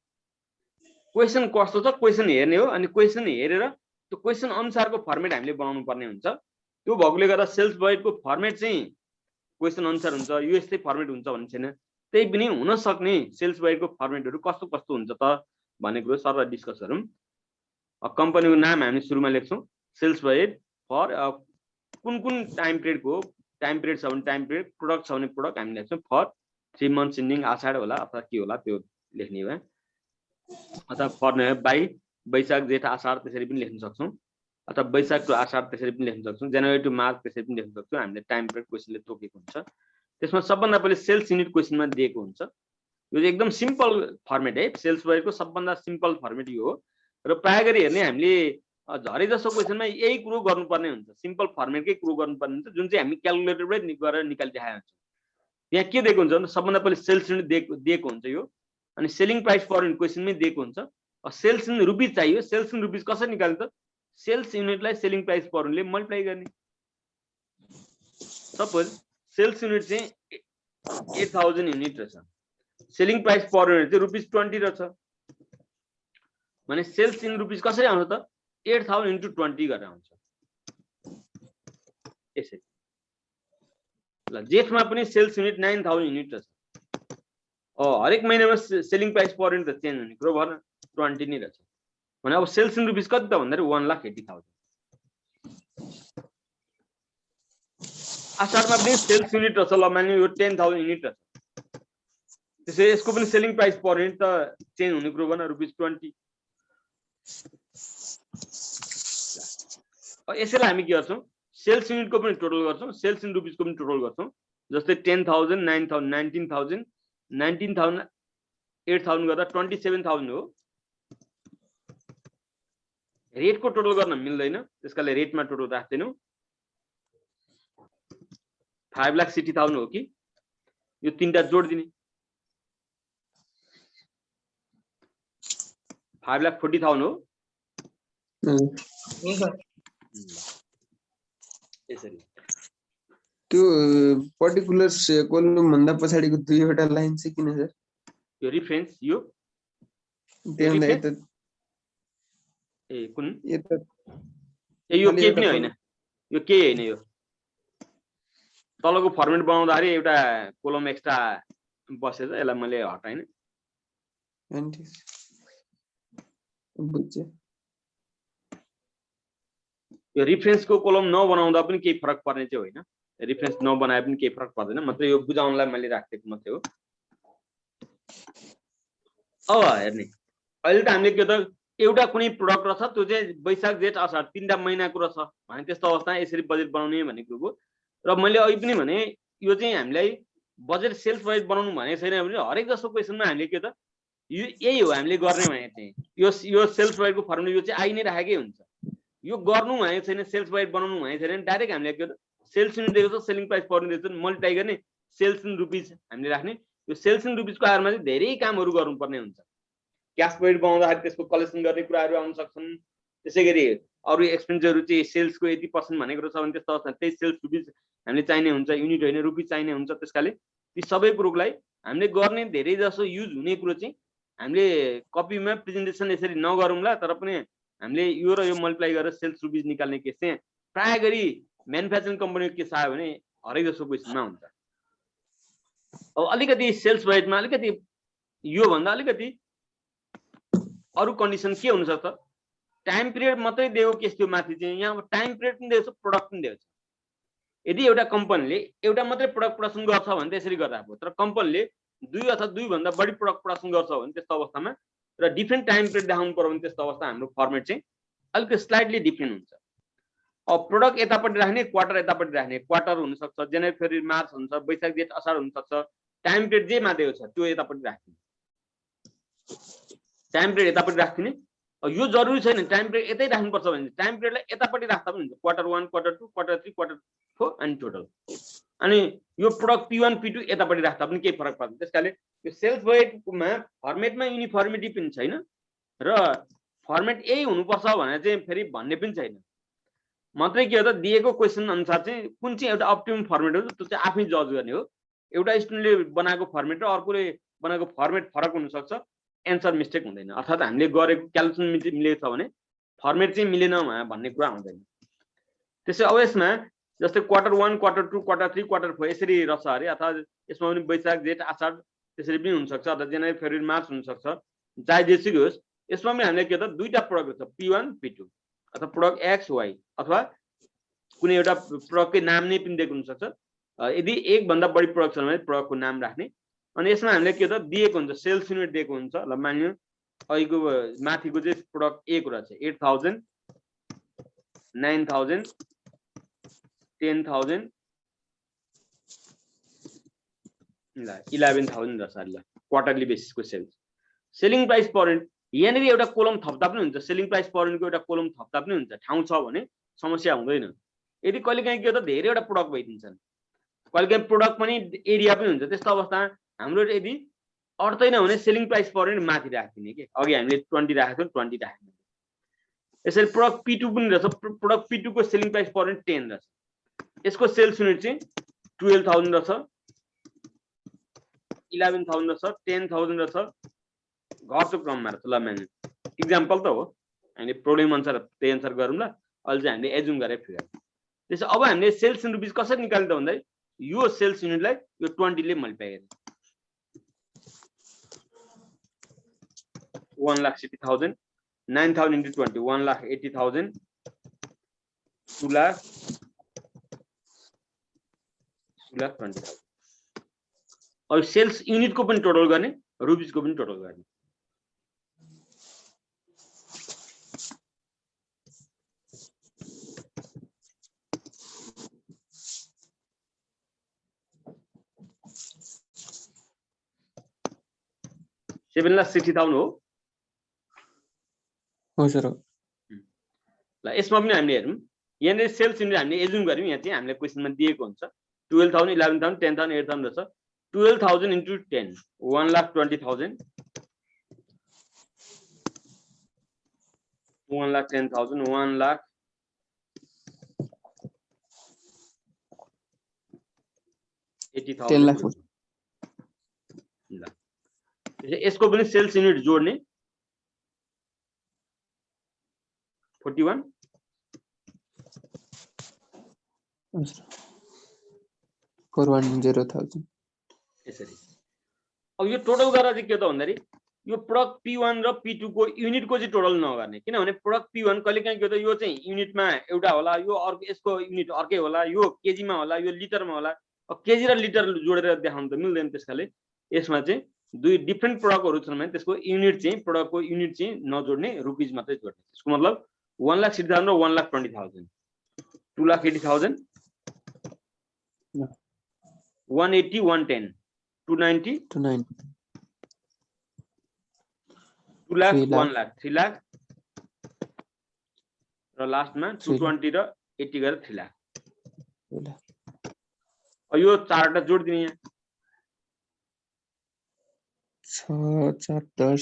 क्वेसन कस्तो छ क्वेसन हेर्ने हो, अनि क्वेसन हेरेर त्यो क्वेसन अनुसारको फर्मेट हामीले बनाउनु पर्ने हुन्छ। त्यो भएकोले गर्दा सेल्स बजेटको फर्मेट चाहिँ क्वेसन अनुसार हुन्छ, यो यस्तै फर्मेट हुन्छ भन्ने छैन। त्यही पनि हुन सक्ने सेल्स बजेटको फर्मेटहरू कस्तो कस्तो हुन्छ त भन्ने कुरो सरलाई डिस्कस गरौँ। कम्पनीको नाम हामी सुरुमा लेख्छौँ, सेल्स बजेट फर कुन कुन टाइम पिरियडको टाइम पिरियड छ भने टाइम पिरियड प्रोडक्ट छ भने प्रोडक्ट हामी लेख्छौँ फर 3 months इन्डिङ आषाढ होला अथवा के होला त्यो लेख्ने भए अथवा फर बाई वैशाख जेठ आषाढ त्यसरी पनि लेख्न सक्छौँ अथवा वैशाख टु आषाढ त्यसरी पनि लेख्न सक्छौँ जनवरी टु मार्च त्यसरी पनि लेख्न सक्छौँ हामीले टाइम पिरियड क्वेसनले तोकेको हुन्छ त्यसमा सबभन्दा पहिले सेल्स युनिट क्वेसनमा दिएको हुन्छ यो एकदम सिम्पल फर्मेट है सेल्स बजेटको सबभन्दा सिम्पल फर्मेट यो हो र प्राय गरी हेर्ने हामीले झरे जसो क्वेसनमा यही कुरो गर्नुपर्ने हुन्छ सिम्पल फर्मेटकै कुरो गर्नुपर्ने हुन्छ जुन चाहिँ हामी क्यालकुलेटरबाटै गरेर निकालिदिएका हुन्छौँ यहाँ के दिएको हुन्छ भने सबभन्दा पहिले सेल्स युनिट दिएको हुन्छ यो अनि सेलिङ प्राइस पर युनिट क्वेसनमै दिएको हुन्छ सेल्स इन रुपिज चाहियो सेल्स इन रुपिज कसरी निकाल्ने त सेल्स युनिटलाई सेलिङ प्राइस पर युनिटले मल्टिप्लाई गर्ने सपोज सेल्स युनिट चाहिँ 8000 युनिट रहेछ सेलिङ प्राइस पर युनिट चाहिँ ₹20 रहेछ भने सेल्स इन रुपिज कसरी आउँछ त 8000 into 20 गरेर आउँछ यसरी ल जेठमा पनि सेल्स युनिट 9000 युनिट रहेछ हरेक महिनामा सेलिङ प्राइस पर युनिट त चेन्ज हुने कुरो भएन 20 नै रहेछ भने अब सेल्स इन रुपिज कति त भन्दाखेरि 1,80,000 आषाढमा पनि सेल्स युनिट रहेछ ल मान्यो यो 10,000 युनिट रहेछ त्यसै यसको पनि सेलिङ प्राइस पर युनिट त चेन्ज हुने कुरो भएन ₹20 यसैलाई हामी के गर्छौँ सेल्स युनिटको पनि टोटल गर्छौँ सेल्स इन रुपिजको पनि टोटल गर्छौँ जस्तै 10,000 9,000 19,000 19,000 8,000 गर्दा 27,000 हो रेटको टोटल गर्न मिल्दैन त्यसकाले रेटमा टोटल राख्दैनौँ 5,60,000 हो कि यो तीनटा जोड दिने 5,40,000 हो यसरी त्यो पर्टिकुलर कोलम भन्दा पछाडीको दुईवटा लाइन चाहिँ किन सर यो रिफरेन्स यो त्यहाँ यता ए कुन यता यो के पनि हैन यो के हैन यो तलको फर्मेट बनाउँदाखेरि एउटा कोलम एक्स्ट्रा बसेछ यसलाई मैले हटाएन बुझ्छु यो रिफरेन्सको कोलम नबनाउँदा पनि केही फरक पर्ने चाहिँ होइन रिफरेन्स नबनाए पनि केही फरक पर्दैन मात्र यो बुझाउनलाई मैले राखेको मात्रै हो अब हेर्ने अहिले त हामीले के त एउटा कुनै प्रोडक्ट रहेछ त्यो चाहिँ वैशाख जेठ आषाढ तीनटा महिनाको रहेछ भने त्यस्तो अवस्थामा यसरी बजेट बनाउने भन्ने कुरो र मैले अहिले पनि भने यो चाहिँ हामीलाई बजेट सेल्स बजेट बनाउनु भनेको छैन भने हरेक जस्तो क्वेसनमा हामीले के त यो यही हो हामीले गर्ने भने चाहिँ यो सेल्स बजेटको फर्मुला यो चाहिँ आइ नै राखेकै हुन्छ यो गर्नु भनेको छैन सेल्स बजेट बनाउनु भनेको छैन डाइरेक्ट हामीले के त सेल्स युनिट दिएको छ selling price per unit multiply गर्ने सेल्स इन रुपिज हामीले राख्ने यो सेल्स इन रुपिजको आधारमा चाहिँ धेरै कामहरू गर्नुपर्ने हुन्छ क्याश बजेट बनाउँदाखेरि त्यसको कलेक्सन गर्ने कुराहरू आउन सक्छन् त्यसै गरी अरू एक्सपेन्सहरू चाहिँ सेल्सको 80% भनेको रहेछ भने त्यस्तो अवस्था त्यही सेल्स रुपिज हामीले चाहिने हुन्छ युनिट होइन रुपिज चाहिने हुन्छ त्यसकाले ती सबै कुरोलाई हामीले गर्ने धेरै जसो युज हुने कुरो चाहिँ हामीले कपीमा प्रेजेन्टेसन यसरी नगरौँला तर पनि हामीले यो र यो मल्टिप्लाई गरेर सेल्स रुपिज निकाल्ने केस चाहिँ प्राय गरी म्यानुफ्याक्चरिङ कम्पनीको केस आयो भने हरेक जसो क्वेसनमा हुन्छ अब अलिकति सेल्स बजेटमा अलिकति यो भन्दा अलिकति अरू कन्डिसन के हुन सक्छ टाइम पिरियड मात्रै दिएको केस त्यो माथि चाहिँ यहाँ टाइम पिरियड पनि दिएको छ प्रोडक्ट पनि दिएको छ यदि एउटा कम्पनीले एउटा मात्रै प्रोडक्ट प्रडक्सन गर्छ भने त्यसरी गर्दा भयो तर कम्पनीले 2 अथवा 2 भन्दा बढी प्रोडक्ट प्रडक्सन गर्छ भने त्यस्तो अवस्थामा र डिफ्रेन्ट टाइम पिरियड देखाउनु पर्यो भने त्यस्तो अवस्था हाम्रो फर्मेट चाहिँ अलिकति स्लाइटली डिफ्रेन्ट हुन्छ अब प्रोडक्ट यतापट्टि राख्ने क्वार्टर यतापट्टि राख्ने क्वार्टर हुन सक्छ जनवरी फेब्रुअरी मार्च हुन्छ वैशाख जेठ असार हुन सक्छ टाइम पिरियड जे माथि छ त्यो यतापट्टि राख्ने टाइम पिरियड यतापट्टि राख्ने यो जरुरी छैन टाइम पिरियड यतै राख्नुपर्छ भने टाइम पिरियडलाई यतापट्टि राख्दा पनि हुन्छ क्वार्टर 1 क्वार्टर 2 क्वार्टर 3 क्वार्टर 4 अनि टोटल अनि यो प्रोडक्ट P1 P2 यतापट्टि राख्दा पनि केही फरक पर्दैन त्यसकाले यो सेल्स बजेटमा फर्मेटमा युनिफर्मिटी पनि छैन र फर्मेट यही हुनुपर्छ भने चाहिँ फेरि भन्ने पनि छैन मात्रै के हो त दिएको क्वेसन अनुसार चाहिँ कुन चाहिँ एउटा अप्टिमम फर्मेट हो त्यो चाहिँ आफै जज गर्ने हो एउटा स्टुडेन्टले बनाएको फर्मेट र अर्कोले बनाएको फर्मेट फरक हुन सक्छ एन्सर मिस्टेक हुँदैन अर्थात् हामीले गरेको क्यालकुलेसन मिलेको छ भने फर्मेट चाहिँ मिलेन भन्ने कुरा हुँदैन त्यसै अब यसमा जस्तै क्वार्टर 1 क्वार्टर 2 क्वार्टर 3 क्वार्टर 4 यसरी रहेछ अरे अथवा यसमा पनि वैशाख जेठ आषाढ त्यसरी पनि हुन सक्छ अथवा जनवरी फेब्रुअरी मार्च हुन सक्छ चाहे जेसुकै होस् यसमा पनि हामीले के त दुईटा प्रोडक्ट छ P1 P2 अथवा प्रोडक्ट एक्स वाई अथवा कुनै एउटा प्रोडक्टकै नाम नै पनि दिएको हुन सक्छ। यदि एक भन्दा बढी प्रोडक्ट छ भने प्रोडक्टको नाम राख्ने। अनि यसमा हामीले के त दिएको हुन्छ सेल्स युनिट दिएको हुन्छ। ल मानियो अहिलेको माथिको चाहिँ प्रोडक्ट ए कुरा छ 8000 9000 10000 ल 11000 र सर ल क्वार्टरली बेसिसको sales. Selling price per unit यहाँनिर एउटा कोलम थप्दा पनि हुन्छ। सेलिङ प्राइस पर युनिटको एउटा कोलम थप्दा पनि हुन्छ। ठाउँ छ भने समस्या हुँदैन। यदि कहिलेकाहीँ के त धेरैवटा प्रोडक्ट भइदिन्छन्, कहिलेकाहीँ प्रोडक्ट पनि एरिया पनि हुन्छ। त्यस्तो अवस्थामा हाम्रो यदि अट्दैन भने सेलिङ प्राइस पर युनिट माथि राखिदिने के। अघि हामीले 20 राखेको 20 राख्ने। यसरी प्रोडक्ट P2 पनि रहेछ। प्रोडक्ट P2 को सेलिङ प्राइस पर युनिट 10 रहेछ। यसको सेल्स युनिट चाहिँ 12000 रहेछ, 11000 रहेछ, 10000 रहेछ। घट्दो क्रममा रहेछ। ल म्यान इक्जाम्पल त हो, हामीले प्रोब्लम अनुसार त्यही अनुसार गरौँ ल। अहिले चाहिँ हामीले एजुम गरेर फिगर। त्यसो अब हामीले सेल्स इन रुपिस कसरी निकाल्ने त भन्दा यो सेल्स युनिटलाई यो 20 ले मल्टिप्लाई गर्ने। 1,60,000 9,000 into 20 1,80,000 2,20,000। अब सेल्स युनिट को पनि टोटल गर्ने, रुपिस को पनि टोटल गर्ने। सेभेन लाख 60,000 हो सर। ल यसमा पनि हामीले हेरौँ। यहाँनिर सेल्स युनिट हामीले एजुम गर्यौँ। यहाँ चाहिँ हामीले क्वेसनमा दिएको हुन्छ 12,000 11,000 10,000 8,000 रहेछ। 12,000 into 10 1,20,000 1,10,000 1,80,000 ल यसको पनि सेल्स युनिट जोड्ने 41 410,000 यसरी। अब यो टोटल गरेर चाहिँ के त भन्दाखेरि यो प्रोडक्ट P1 र P2 को युनिट को चाहिँ टोटल नगर्ने। किनभने प्रोडक्ट P1 कहिलेकाहीँ के त यो चाहिँ युनिटमा एउटा होला, यो अर्को यसको युनिट अर्कै होला, यो केजीमा होला, यो लिटरमा होला। अब केजी र लिटर जोडेर देखाउनु त मिल्दैन। त्यसकाले यसमा चाहिँ दुई डिफरेन्ट प्रोडक्टहरु छन् भने त्यसको युनिट चाहिँ प्रोडक्टको युनिट चाहिँ नजोड्ने, रुपिस मात्रै जोड्ने। त्यसको मतलब 1,60,000 र 1,20,000 2,80,000 180 110 290 290 2 लाख 1 लाख 3 लाख र लास्टमा 220 र 80 गरेर 3 लाख। अब यो चारवटा जोड्दिने यहाँ 6 4 10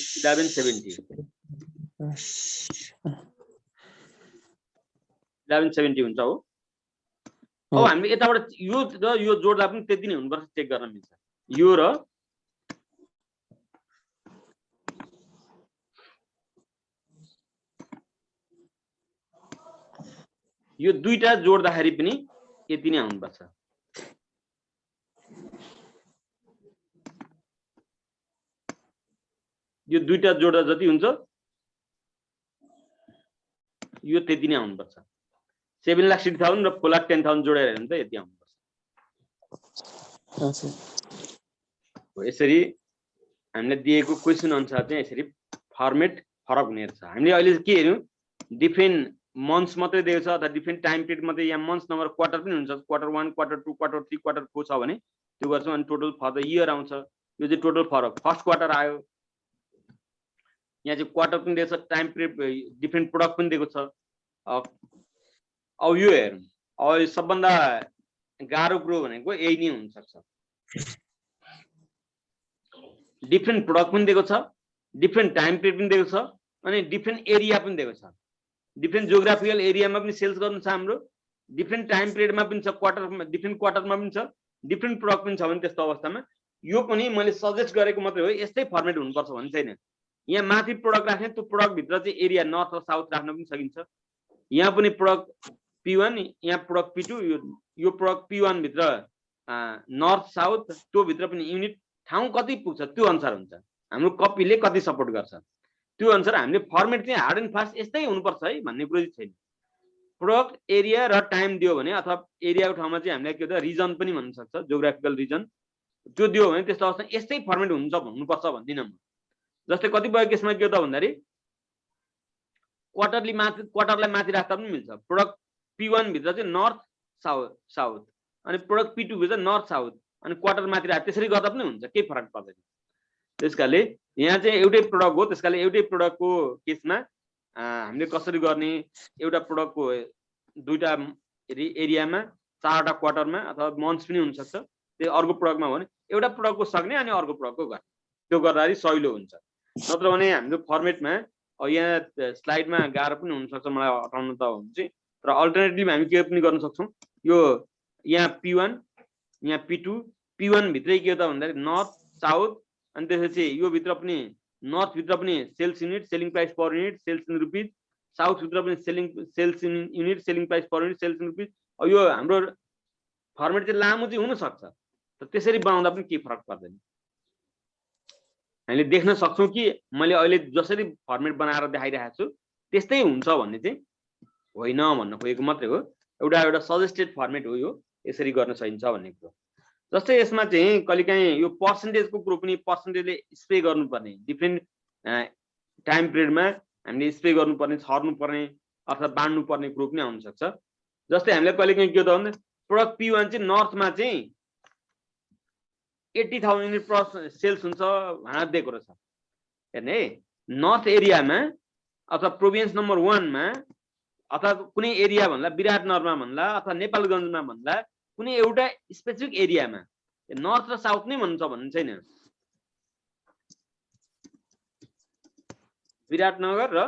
1170 हुन्छ हो। अब हामीले यताबाट यो र यो जोड्दा पनि त्यति नै हुनुपर्छ, चेक गर्न मिल्छ। यो र यो दुईटा जोड्दाखेरि पनि यति नै हुनुपर्छ। यो दुईटा जोड्दा जति हुन्छ यो त्यति नै आउनुपर्छ। 7,60,000 र 4,10,000 जोडेर हेर्नु त यति आउनुपर्छ। यसरी हामीले दिएको क्वेशन अनुसार चाहिँ यसरी फर्मेट फरक हुने रहेछ। हामीले अहिले के हेर्यौं, डिफरेन्ट मन्थ्स मात्रै दिएको छ अथवा डिफरेन्ट टाइम पिरियड मात्रै, या मन्थ्स नम्बर क्वार्टर पनि हुन्छ। क्वार्टर 1 क्वार्टर 2 क्वार्टर 3 क्वार्टर 4 छ भने त्यो गर्छौं। अनि टोटल फर द इयर आउँछ। यो चाहिँ टोटल फरक फर्स्ट क्वार्टर आयो। यहाँ चाहिँ क्वार्टर पनि दिएको छ, टाइम पिरियड डिफरेन्ट प्रोडक्ट पनि दिएको छ। अब यो हेरौँ, अब सबभन्दा गाह्रो कुरो भनेको यही नै हुन सक्छ। डिफरेन्ट प्रोडक्ट पनि दिएको छ, डिफरेन्ट टाइम पिरियड पनि दिएको छ, अनि डिफरेन्ट एरिया पनि दिएको छ। डिफरेन्ट जियोग्राफिकल एरियामा पनि सेल्स गर्नु छ हाम्रो, डिफरेन्ट टाइम पिरियडमा पनि छ, क्वार्टरमा डिफरेन्ट क्वार्टरमा पनि छ, डिफरेन्ट प्रोडक्ट पनि छ भने त्यस्तो अवस्थामा यो पनि मैले सजेस्ट गरेको मात्रै हो, यस्तै फर्मेट हुनुपर्छ भन्ने छैन। यहाँ माथि प्रोडक्ट राख्ने, त्यो प्रोडक्ट भित्र चाहिँ एरिया नर्थ र साउथ राख्न पनि सकिन्छ। यहाँ पनि प्रोडक्ट P1, यहाँ प्रोडक्ट P2, यो प्रोडक्ट P1 भित्र नर्थ साउथ, त्यो भित्र पनि युनिट ठाउँ कति पुग्छ त्यो अनुसार हुन्छ। हाम्रो कपीले कति सपोर्ट गर्छ त्यो अनुसार हामीले फर्मेट चाहिँ हार्ड एन्ड फास्ट यस्तै हुनुपर्छ है भन्ने कुरो चाहिँ छैन। प्रोडक्ट एरिया र टाइम दियो भने अथवा एरियाको ठाउँमा चाहिँ हामीले के हुन्छ रिजन पनि भन्न सक्छ, जियोग्राफिकल रिजन त्यो दियो भने त्यस्तो अवस्था यस्तै फर्मेट हुन्छ भन्नुपर्छ भन्दिनँ म। जस्तै कतिपय केसमा के हो त भन्दाखेरि क्वार्टरलाई माथि राख्दा पनि मिल्छ। प्रोडक्ट P1 भित्र चाहिँ नर्थ साउथ अनि प्रोडक्ट P2 भित्र नर्थ साउथ अनि क्वार्टर माथि राख्दा त्यसरी गर्दा पनि हुन्छ, केही फरक पर्दैन। त्यसकाले यहाँ चाहिँ एउटै प्रोडक्ट हो, त्यसकाले एउटै प्रोडक्टको केसमा हामीले कसरी गर्ने, एउटा प्रोडक्टको दुईटा एरियामा चारवटा क्वार्टरमा अथवा मन्थ्स पनि हुन सक्छ। त्यो अर्को प्रोडक्टमा हो भने एउटा प्रोडक्टको सक्ने अनि अर्को प्रोडक्टको गर्ने, त्यो गर्दाखेरि सजिलो हुन्छ। नत्र भने हाम्रो फर्मेटमा यहाँ स्लाइडमा गाह्रो पनि हुन सक्छ मलाई हटाउन त हुन्छ, तर अल्टरनेटिभ हामी के पनि गर्न सक्छौँ। यो यहाँ P1 यहाँ P2 P1 भित्रै के हो त भन्दाखेरि नर्थ साउथ अनि त्यसपछि यो भित्र पनि नर्थ भित्र पनि sales unit selling price per unit sales in rupees, south भित्र पनि sales in unit selling price per unit sales in rupees. यो हाम्रो फर्मेट चाहिँ लामो चाहिँ हुन सक्छ, तर त्यसरी बनाउँदा पनि केही फरक पर्दैन। हामीले देख्न सक्छौँ कि मैले अहिले जसरी फर्मेट बनाएर देखाइरहेको छु त्यस्तै हुन्छ भन्ने चाहिँ होइन भन्न खोजेको मात्रै हो। एउटा सजेस्टेड फर्मेट हो यो, यसरी गर्न सकिन्छ भन्ने कुरो। जस्तै यसमा चाहिँ कहिलेकाहीँ यो पर्सेन्टेजको कुरो पनि पर्सेन्टेजले स्प्रे गर्नुपर्ने, डिफ्रेन्ट टाइम पिरियडमा हामीले स्प्रे गर्नुपर्ने, छर्नुपर्ने अथवा बाँड्नुपर्ने कुरो पनि आउन सक्छ। जस्तै हामीले कहिलेकाहीँ के हो त भन्दा प्रोडक्ट P1 चाहिँ नर्थमा चाहिँ 80,000 युनिट सेल्स हुन्छ भनेर दिएको रहेछ। हेर्ने है, नर्थ एरियामा अथवा प्रोभिन्स नम्बर 1 मा अथवा कुनै एरिया भन्ला विराटनगरमा भन्ला अथवा नेपालगञ्जमा भन्ला कुनै एउटा स्पेसिफिक एरियामा नर्थ र साउथ नै भन्छ भन्ने छैन। विराटनगर र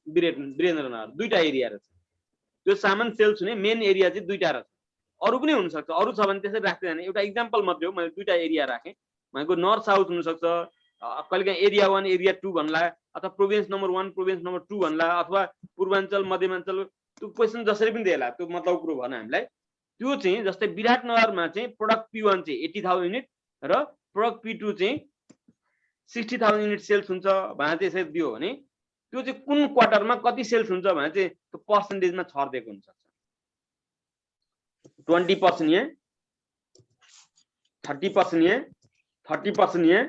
वीरेन्द्रनगर दुईटा एरिया रहेछ। त्यो सामान सेल्स हुने मेन एरिया चाहिँ दुईटा रहेछ, अरू पनि हुन सक्छ, अरू छ भने त्यसरी राख्दै जाने। एउटा इक्जाम्पल मात्रै हो, मैले दुईटा एरिया राखेँ भनेको नर्थ साउथ हुन सक्छ, कहिलेकाहीँ एरिया 1 एरिया 2 भन्ला अथवा प्रोभिन्स नम्बर 1 प्रोभिन्स नम्बर 2 भन्ला अथवा पूर्वाञ्चल मध्यमाञ्चल, त्यो क्वेसन जसरी पनि दिएला त्यो मतलब कुरो भन हामीलाई। त्यो चाहिँ जस्तै विराटनगरमा चाहिँ प्रोडक्ट P1 चाहिँ 80,000 युनिट र प्रोडक्ट P2 चाहिँ 60,000 युनिट सेल्स हुन्छ भनेर चाहिँ यसरी दियो भने त्यो चाहिँ कुन क्वार्टरमा कति सेल्स हुन्छ भने चाहिँ त्यो पर्सेन्टेजमा छर्दिएको हुन सक्छ। 20% यहाँ, 30% यहाँ, 30% यहाँ,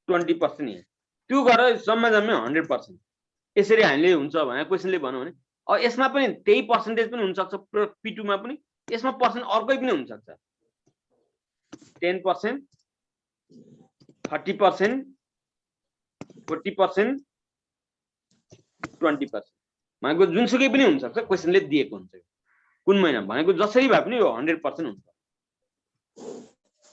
20% यहाँ, त्यो गरेर जम्मै 100%। यसरी हामीले हुन्छ भने क्वेसनले भन्यो भने अब यसमा पनि त्यही पर्सेन्टेज पनि हुन सक्छ। P2 मा पनि यसमा पर्सेन्ट अर्कै पनि हुन सक्छ, 10%, 30%, 40%, 20% भनेको जुनसुकै पनि हुन सक्छ, क्वेसनले दिएको हुन्छ। कुन महिना भनेको जसरी भए पनि यो 100% हुन्छ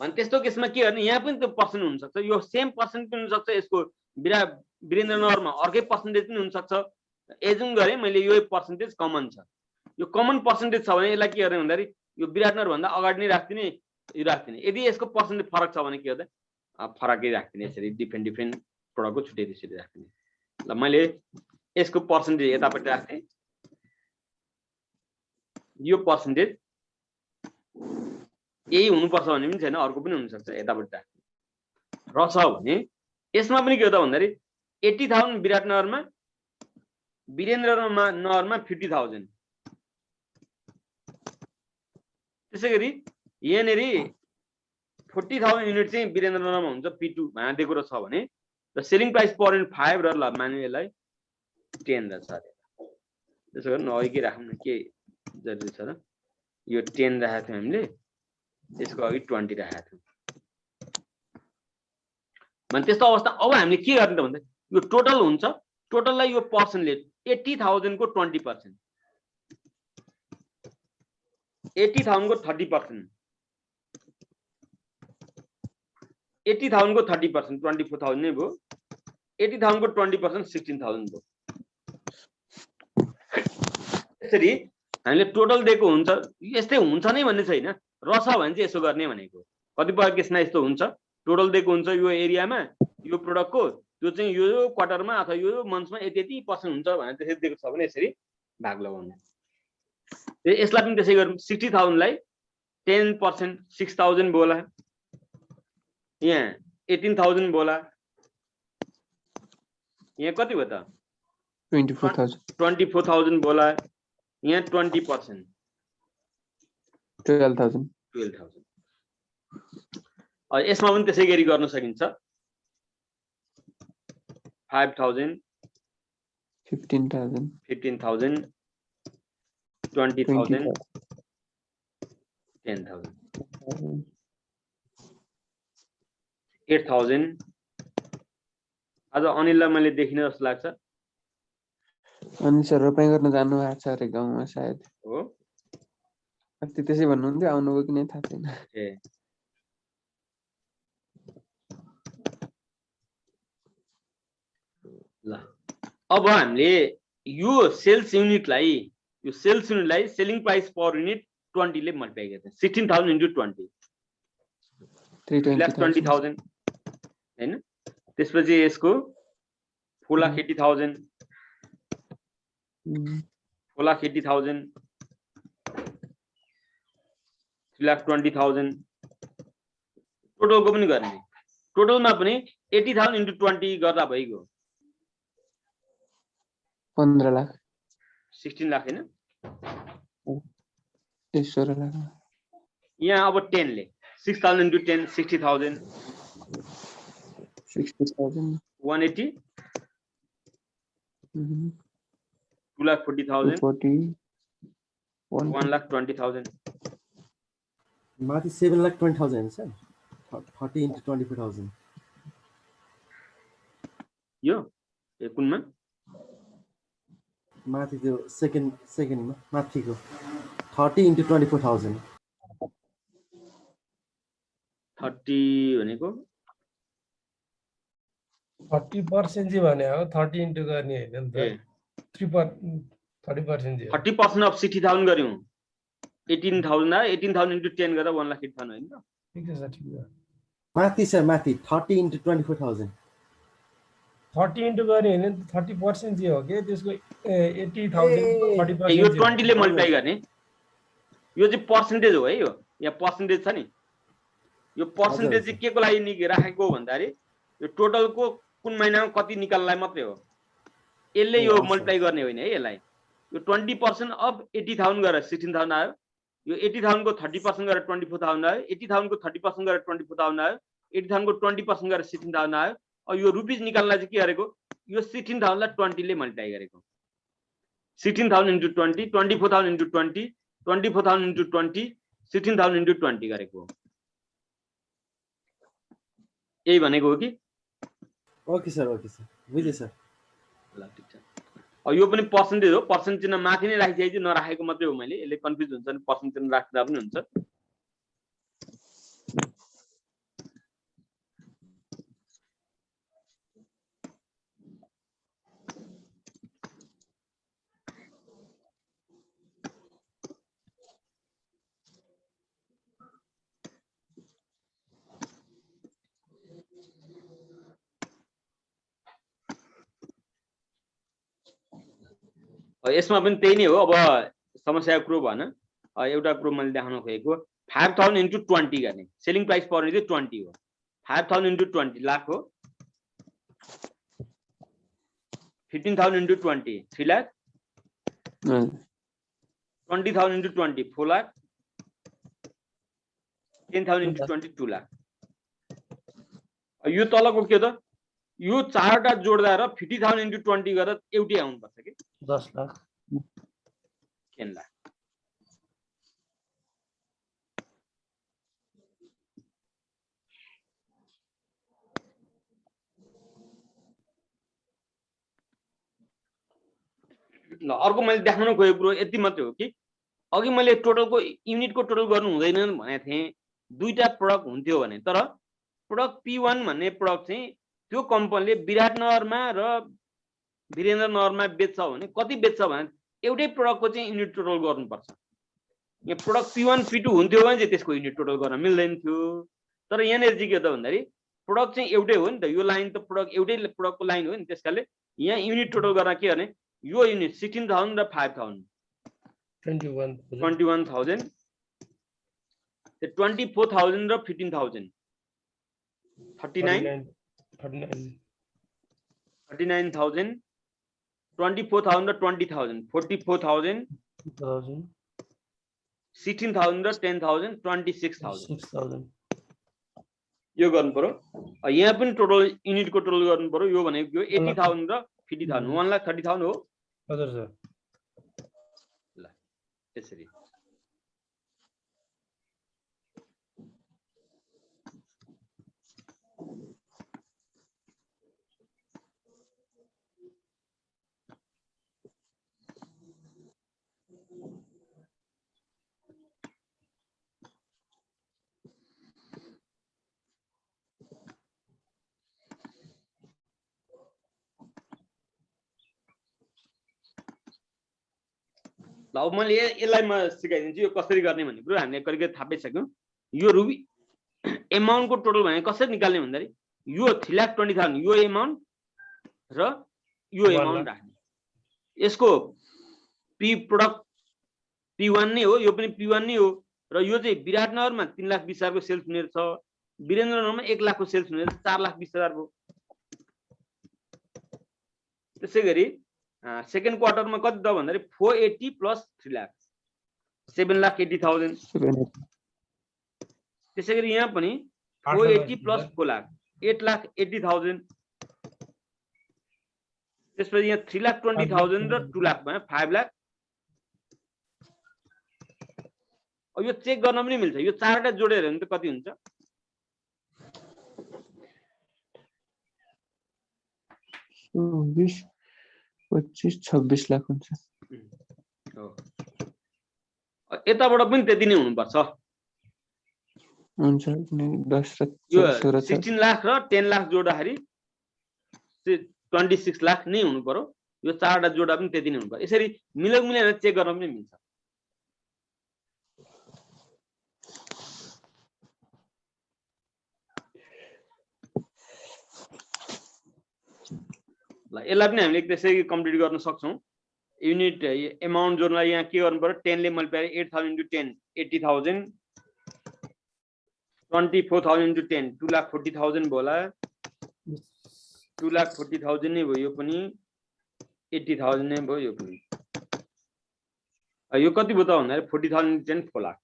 भने त्यस्तो केसमा के गर्ने, यहाँ पनि त्यो पर्सेन्ट हुन सक्छ, यो सेम पर्सेन्ट पनि हुन सक्छ, यसको वीरेन्द्रनगरमा अर्कै पर्सेन्टेज पनि हुन सक्छ। एजुम गरेँ मैले यो पर्सेन्टेज कमन छ, यो कमन पर्सेन्टेज छ भने यसलाई के गर्ने भन्दाखेरि यो विराटनगर भन्दा अगाडि नै राख्दिने, यो राख्दिने। यदि यसको पर्सेन्टेज फरक छ भने के हो त फरकै राख्दिने, यसरी डिफ्रेन्ट प्रोडक्टको छुट्टै त्यसरी राख्दिने। ल मैले यसको पर्सेन्टेज यतापट्टि राख्थेँ, यो पर्सेन्टेज यही हुनुपर्छ भन्ने पनि छैन, अर्को पनि हुनसक्छ, यतापट्टि राख्थेँ र छ भने यसमा पनि के हो त भन्दाखेरि 80,000 विराटनगरमा, वीरेन्द्रनगरमा 50,000। त्यसै गरी यहाँनिर 40,000 युनिट चाहिँ वीरेन्द्रनगरमा हुन्छ P2 भनेर दिएको छ भने र सेलिङ प्राइस पर युनिट 5 र ल मान्यो यसलाई 10 रहेछ। त्यसो गरी अघि राखौँ न, के जरुरी छ र, यो 10 राखेको थियौँ हामीले, यसको अघि 20 राखेको थियौँ भने त्यस्तो अवस्था अब हामीले के गर्ने त भन्दा यो टोटल हुन्छ, टोटललाई यो पर्सेन्टले 80,000 को 20%, 80,000 को 30%, 80,000 को 30% 24,000 नै भयो, 80,000 को 20% 16,000 भयो। यसरी हामीले टोटल दिएको हुन्छ, यस्तै हुन्छ नै भन्ने छैन, रहेछ भने चाहिँ यसो गर्ने भनेको। कतिपय केसमा यस्तो हुन्छ, टोटल दिएको हुन्छ यो एरियामा यो प्रोडक्टको, त्यो चाहिँ यो क्वार्टरमा अथवा यो मन्थमा यति पर्सेन्ट हुन्छ भनेर त्यसरी दिएको छ भने यसरी भाग लगाउने। यसलाई पनि त्यसै गरौँ, 60,000 लाई 10% 6,000 बोला, यहाँ 18,000 बोला, यहाँ कति भयो त 24,000 24,000 बोला यहाँ 20% 12,000 12,000 यसमा पनि त्यसै गरी गर्न सकिन्छ 5,000 15,000 15,000 20,000 10,000 8,000 आज अनिललाई मैले देखिन जस्तो लाग्छ अनि सर रोपाइँ गर्न जानु भएको छ अरे गाउँमा सायद हो अस्ति त्यसै भन्नुहुन्थ्यो आउनुभयो कि नै थाहा छैन ए ल अब हामीले यो सेल्स युनिटलाई सेलिङ प्राइस पर युनिट 20 ले मल्टिप्लाई गर्छ 16,000 into 20 3,20,000 हैन त्यसपछि यसको 4,80,000 4,80,000 3,20,000 टोटलको पनि गर्ने टोटलमा पनि 80,000 into 20 गर्दा भइगयो 15 लाख 16 लाख हैन 16 लाख यहाँ अब 10 ले 6,000 into 10 60,000 60,000 180 2,40,000 40 1,20,000 माथि 7,20,000 sir 30 into 24,000 यो कुनमा माथि त्यो सेकेन्डमा माथिको 30 into 24,000 30 भनेको 30% चाहिँ भने हो 30 इन्टु गर्ने हैन नि त 30% 30% of 60,000 गर्यौं 18,000 18,000 into 10 गरेर 1,80,000 हैन त ठीक छ सर ठीक छ माथि सर माथि 30 into 24,000 30 इन्टु गर्ने हैन 30% चाहिँ हो के त्यसको 80,000 30% यो 20 ले मल्टिप्लाई गर्ने यो चाहिँ पर्सेन्टेज हो है यो यहाँ पर्सेन्टेज छ नि यो पर्सेन्टेज चाहिँ के को लागि राखेको भन्दाखेरि यो टोटलको कुन महिनामा कति निकाल्नलाई मात्रै हो यसले यो मल्टिप्लाई गर्ने होइन है यसलाई यो 20% अफ 80,000 गरेर 16,000 आयो यो 80,000 को 30% गरेर 24,000 आयो 80,000 को 30% गरेर 24,000 आयो 80,000 को 20% गरेर 16,000 आयो अब यो रुपीज निकाल्नलाई चाहिँ के गरेको यो 16,000 लाई 20 ले मल्टिप्लाई गरेको 16,000 into 20 24,000 into 20 24,000 into 20 16,000 into 20 गरेको यही भनेको हो कि ओके सर बुझे सर ल ठीक छ अब यो पनि पर्सेन्टेज हो पर्सेन्ट चिन्ह माथि नै राखिदिए नराखेको मात्रै हो मैले यसले कन्फ्युज हुन्छ नि पर्सेन्ट चिन्ह राख्दा पनि हुन्छ यसमा पनि त्यही नै हो अब समस्या कुरो भएन एउटा कुरो मैले देखाउन खोजेको 5,000 into 20 गर्ने सेलिङ प्राइस पर्ने चाहिँ 20 हो 5,000 into 20 लाख हो 15,000 into 20 3 lakh 20,000 into 20 4 lakh 10,000 into 20 2 lakh यो तलको के त यो चारवटा जोड्दा र 50,000 into 20 गरेर एउटै आउनु पर्छ के 10 लाख 10 लाख ल अर्को मैले देखाउन गएको कुरो यति मात्रै हो कि अघि मैले टोटलको युनिटको टोटल गर्नु हुँदैन भनेको थिएँ दुईटा प्रोडक्ट हुन्थ्यो भने तर प्रोडक्ट P1 भन्ने प्रोडक्ट चाहिँ त्यो कम्पनीले विराटनगरमा र वीरेन्द्रनगरमा बेच्छ भने कति बेच्छ भने एउटै प्रोडक्टको चाहिँ युनिट टोटल गर्नुपर्छ यहाँ प्रोडक्ट P1 P2 हुन्थ्यो भने चाहिँ त्यसको युनिट टोटल गर्न मिल्दैन थियो तर यहाँनिर चाहिँ के त भन्दाखेरि प्रोडक्ट चाहिँ एउटै हो नि त यो लाइन त प्रोडक्ट एउटै प्रोडक्टको लाइन हो नि त्यसकाले यहाँ युनिट टोटल गर्न के गर्ने यो युनिट 16,000 र 5,000 21,000 24,000 र 15,000 39 39,000 24,000 र 20,000 44,000 1000 16,000 र 10,000 26,000 6000 यो गर्नु पर्यो यहाँ पनि टोटल युनिटको टोटल गर्नु पर्यो यो भनेको यो 80,000 र 50,000 1,30,000 हो हजुर सर ल यसरी अब मैले यसलाई म सिकाइदिन्छु यो कसरी गर्ने भन्ने कुरो हामीले करिकन थाहा पाइसक्यौँ यो रुबी एमाउन्टको टोटल भने कसरी निकाल्ने भन्दाखेरि यो 3,20,000 यो एमाउन्ट र यो एमाउन्ट राख्ने यसको पी प्रोडक्ट P1 नै हो यो पनि P1 नै हो र यो चाहिँ विराटनगरमा 3,20,000 को सेल्स हुने छ वीरेन्द्रनगरमा 1 लाख को सेल्स हुने 4,20,000 भयो त्यसैगरी सेकेन्ड क्वार्टरमा कति त भन्दाखेरि 480 प्लस 3 लाख 7,80,000 त्यसैगरी यहाँ पनि 480 प्लस 4 लाख 8,80,000 त्यसपछि यहाँ 3,20,000 र 2 लाख भयो 5 लाख यो चेक गर्न पनि मिल्छ यो चारवटा जोडेर भने त कति हुन्छ 20 25 26 लाख हुन्छ हो यताबाट पनि त्यति नै हुनुपर्छ हुन्छ 10 र यो 16 16 लाख र 10 लाख जोड्दाखेरि 26 लाख नै हुनु पर्यो यो चारवटा जोडा पनि त्यति नै हुनु पर्यो यसरी मिलेर चेक गर्न पनि मिल्छ ल यसलाई पनि हामीले त्यसै कम्प्लिट गर्न सक्छौं युनिट एमाउन्ट जोड्नलाई यहाँ के गर्नु पर्यो 10 ले मल्टिप्लाई 8,000 into 10 80,000 24,000 into 10 2,40,000 होला 2,40,000 नै भयो यो पनि 80,000 नै भयो यो पनि यो कति भयो त भन्दाखेरि 40,000 into 10 4 लाख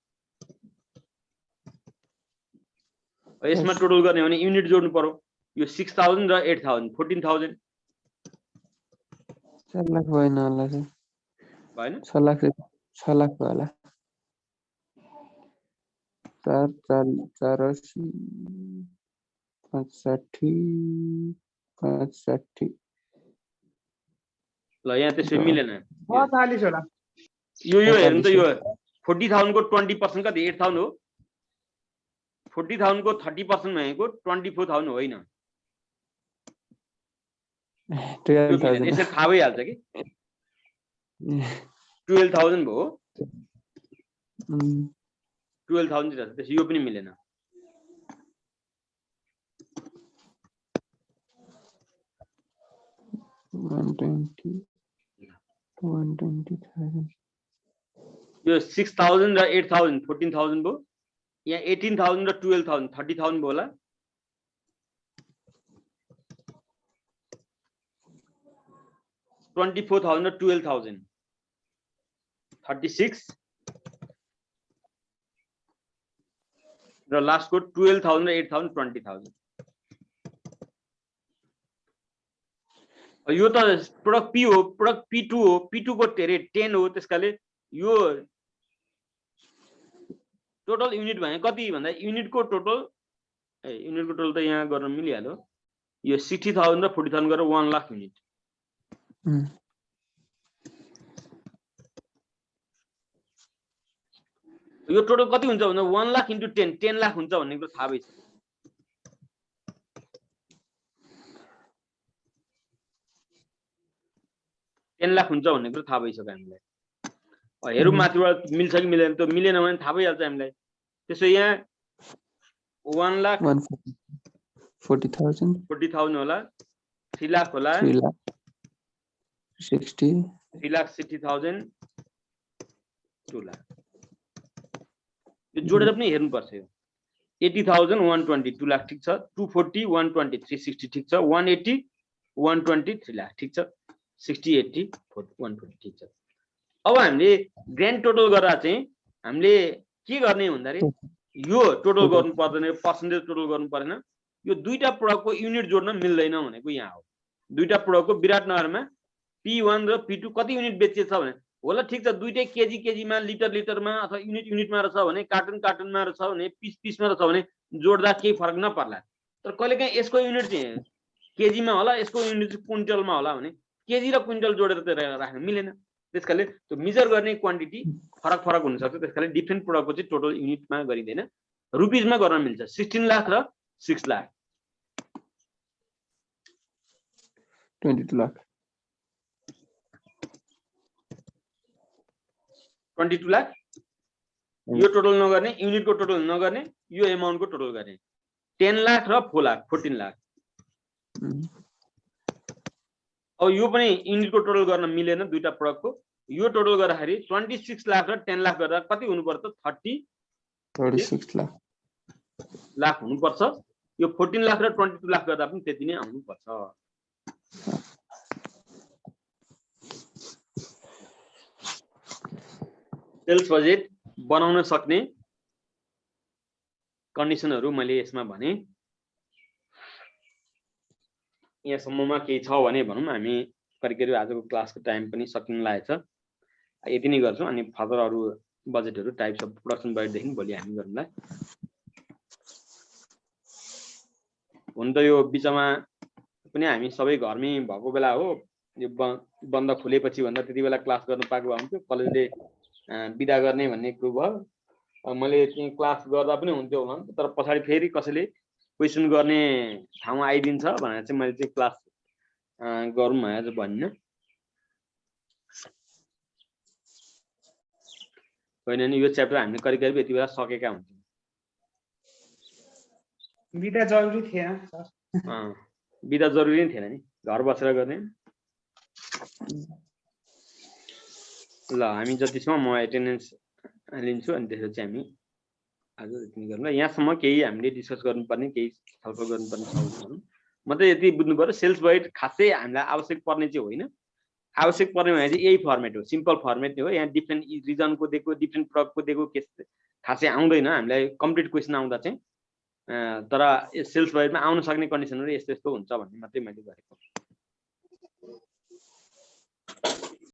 यसमा टोटल गर्ने भने युनिट जोड्नु पर्यो यो 6,000 र 8,000 14,000 4 लाख भएन होला सर भएन 6 लाख भयो होला 4 4 80 560 ल यहाँ त्यसै मिलेन 40 होला यो हेर्नु त यो 40,000 को 20% कति 8,000 हो 40,000 को 30% भनेको 24,000 होइन 12,000 यसरी थाहा भइहाल्छ कि 12,000 भयो 12,000 रहेछ त्यसै यो पनि मिलेन 120,000 यो 6,000 र 8,000 14,000 भयो यहाँ 18,000 र 12,000 30,000 भयो होला 24,000 र 12,000 36 र लास्ट को 12,000 र 8,000 20,000 यो त प्रोडक्ट पी हो प्रोडक्ट P2 हो P2 को रेट 10 हो त्यसकाले यो टोटल युनिट भने कति भन्दा युनिटको टोटल त यहाँ गर्न मिलिहाल्यो यो 60,000 र 40,000 गरेर 1 लाख युनिट यो टोटल कति हुन्छ भन्दा 1 लाख into 10 लाख हुन्छ भन्ने कुरा थाहा भइसक्यो 10 लाख हुन्छ भन्ने कुरा थाहा भइसक्यो हामीलाई हेरौँ माथिबाट मिल्छ कि मिलेन त्यो मिलेन भने थाहा भइहाल्छ हामीलाई त्यसो यहाँ 1,40,000 होला 3 लाख होला 3,60,000 2 लाख यो जोडेर पनि हेर्नुपर्छ यो 80,000 120 2 लाख ठिक छ 240 120 360 ठिक छ 180 123 लाख ठिक छ 60 80 120 ठिक छ। अब हामीले ग्रान्ड टोटल गरेर चाहिँ हामीले के गर्ने भन्दाखेरि यो टोटल गर्नु पर्दैन, पर्सेन्टेज टोटल गर्नु पर्दैन, यो दुईटा प्रोडक्टको युनिट जोड्न मिल्दैन भनेको यहाँ हो। दुईटा प्रोडक्टको विराटनगरमा P1 र P2 कति युनिट बेचिएको छ भने होला ठिक छ, दुईटै केजी केजीमा लिटर लिटरमा अथवा युनिट युनिटमा रहेछ भने कार्टुन कार्टुनमा रहेछ भने पिस पिसमा रहेछ भने जोड्दा केही फरक नपर्ला। तर कहिलेकाहीँ यसको युनिट चाहिँ केजीमा होला, यसको युनिट चाहिँ क्विन्टलमा होला भने केजी र क्विन्टल जोडेर त राख्न मिलेन। त्यसकाले त्यो मेजर गर्ने क्वान्टिटी फरक फरक हुन सक्छ। त्यसकाले डिफ्रेन्ट प्रोडक्टको चाहिँ टोटल युनिटमा गरिँदैन, रुपिजमा गर्न मिल्छ। 16 लाख र 6 लाख 22 लाख 22 लाख यो टोटल नगर्ने, युनिटको टोटल नगर्ने, यो एमाउन्टको टोटल गर्ने। 10 लाख र 4 लाख 14 लाख। अब यो पनि युनिटको टोटल गर्न मिलेन दुईटा प्रोडक्टको। यो टोटल गर्दाखेरि 26 लाख र 10 लाख गर्दा कति हुनु पर्छ? 36 लाख हुनुपर्छ। यो 14 लाख र 22 लाख गर्दा पनि त्यति नै आउनु पर्छ। सेल्स बजेट बनाउन सक्ने कन्डिसनहरु मैले यसमा भने। यहाँसम्ममा केही छ भने भनौँ, हामी करिब आजको क्लासको टाइम पनि सकिन लागेको छ। यति नै गर्छौँ, अनि फर्दर अरू बजेटहरु टाइप्स अफ प्रोडक्सन बजेटदेखि भोलि हामी गरौँला। हुन त यो बिचमा पनि हामी सबै घरमै भएको बेला हो, यो बन्द खुलेपछि भन्दा त्यति बेला क्लास गर्न पाएको भए हुन्थ्यो। कलेजले बिदा गर्ने भन्ने कुरो भयो। मैले चाहिँ क्लास गर्दा पनि हुन्थ्यो होला, तर पछाडि फेरि कसैले क्वेसन गर्ने ठाउँ आइदिन्छ भनेर चाहिँ मैले चाहिँ क्लास गरौँ भनेर भनिन। होइन नि, यो च्याप्टर हामीले करिब यति बेला सकेका हुन्थ्यौँ। बिदा जरुरी थिएन सर। बिदा जरुरी नै थिएन नि, घर बसेर गर्ने। ल हामी जतिसम्म म एटेन्डेन्स लिन्छु अनि त्यसपछि हामी आज यति गरौँला। यहाँसम्म केही हामीले डिस्कस गर्नुपर्ने, केही छलफल गर्नुपर्ने छ भने म त यति बुझ्नु पर्यो। सेल्स बजेट खासै हामीलाई आवश्यक पर्ने चाहिँ होइन। आवश्यक पर्ने भने चाहिँ यही फर्मेट हो, सिम्पल फर्मेट नै हो। यहाँ डिफ्रेन्ट रिजनको दिएको, डिफ्रेन्ट प्रडक्टको दिएको के खासै आउँदैन हामीलाई कम्प्लिट क्वेसन आउँदा चाहिँ। तर सेल्स बजेटमा आउन सक्ने कन्डिसनहरु यस्तो यस्तो हुन्छ भन्ने मात्रै मैले गरेको।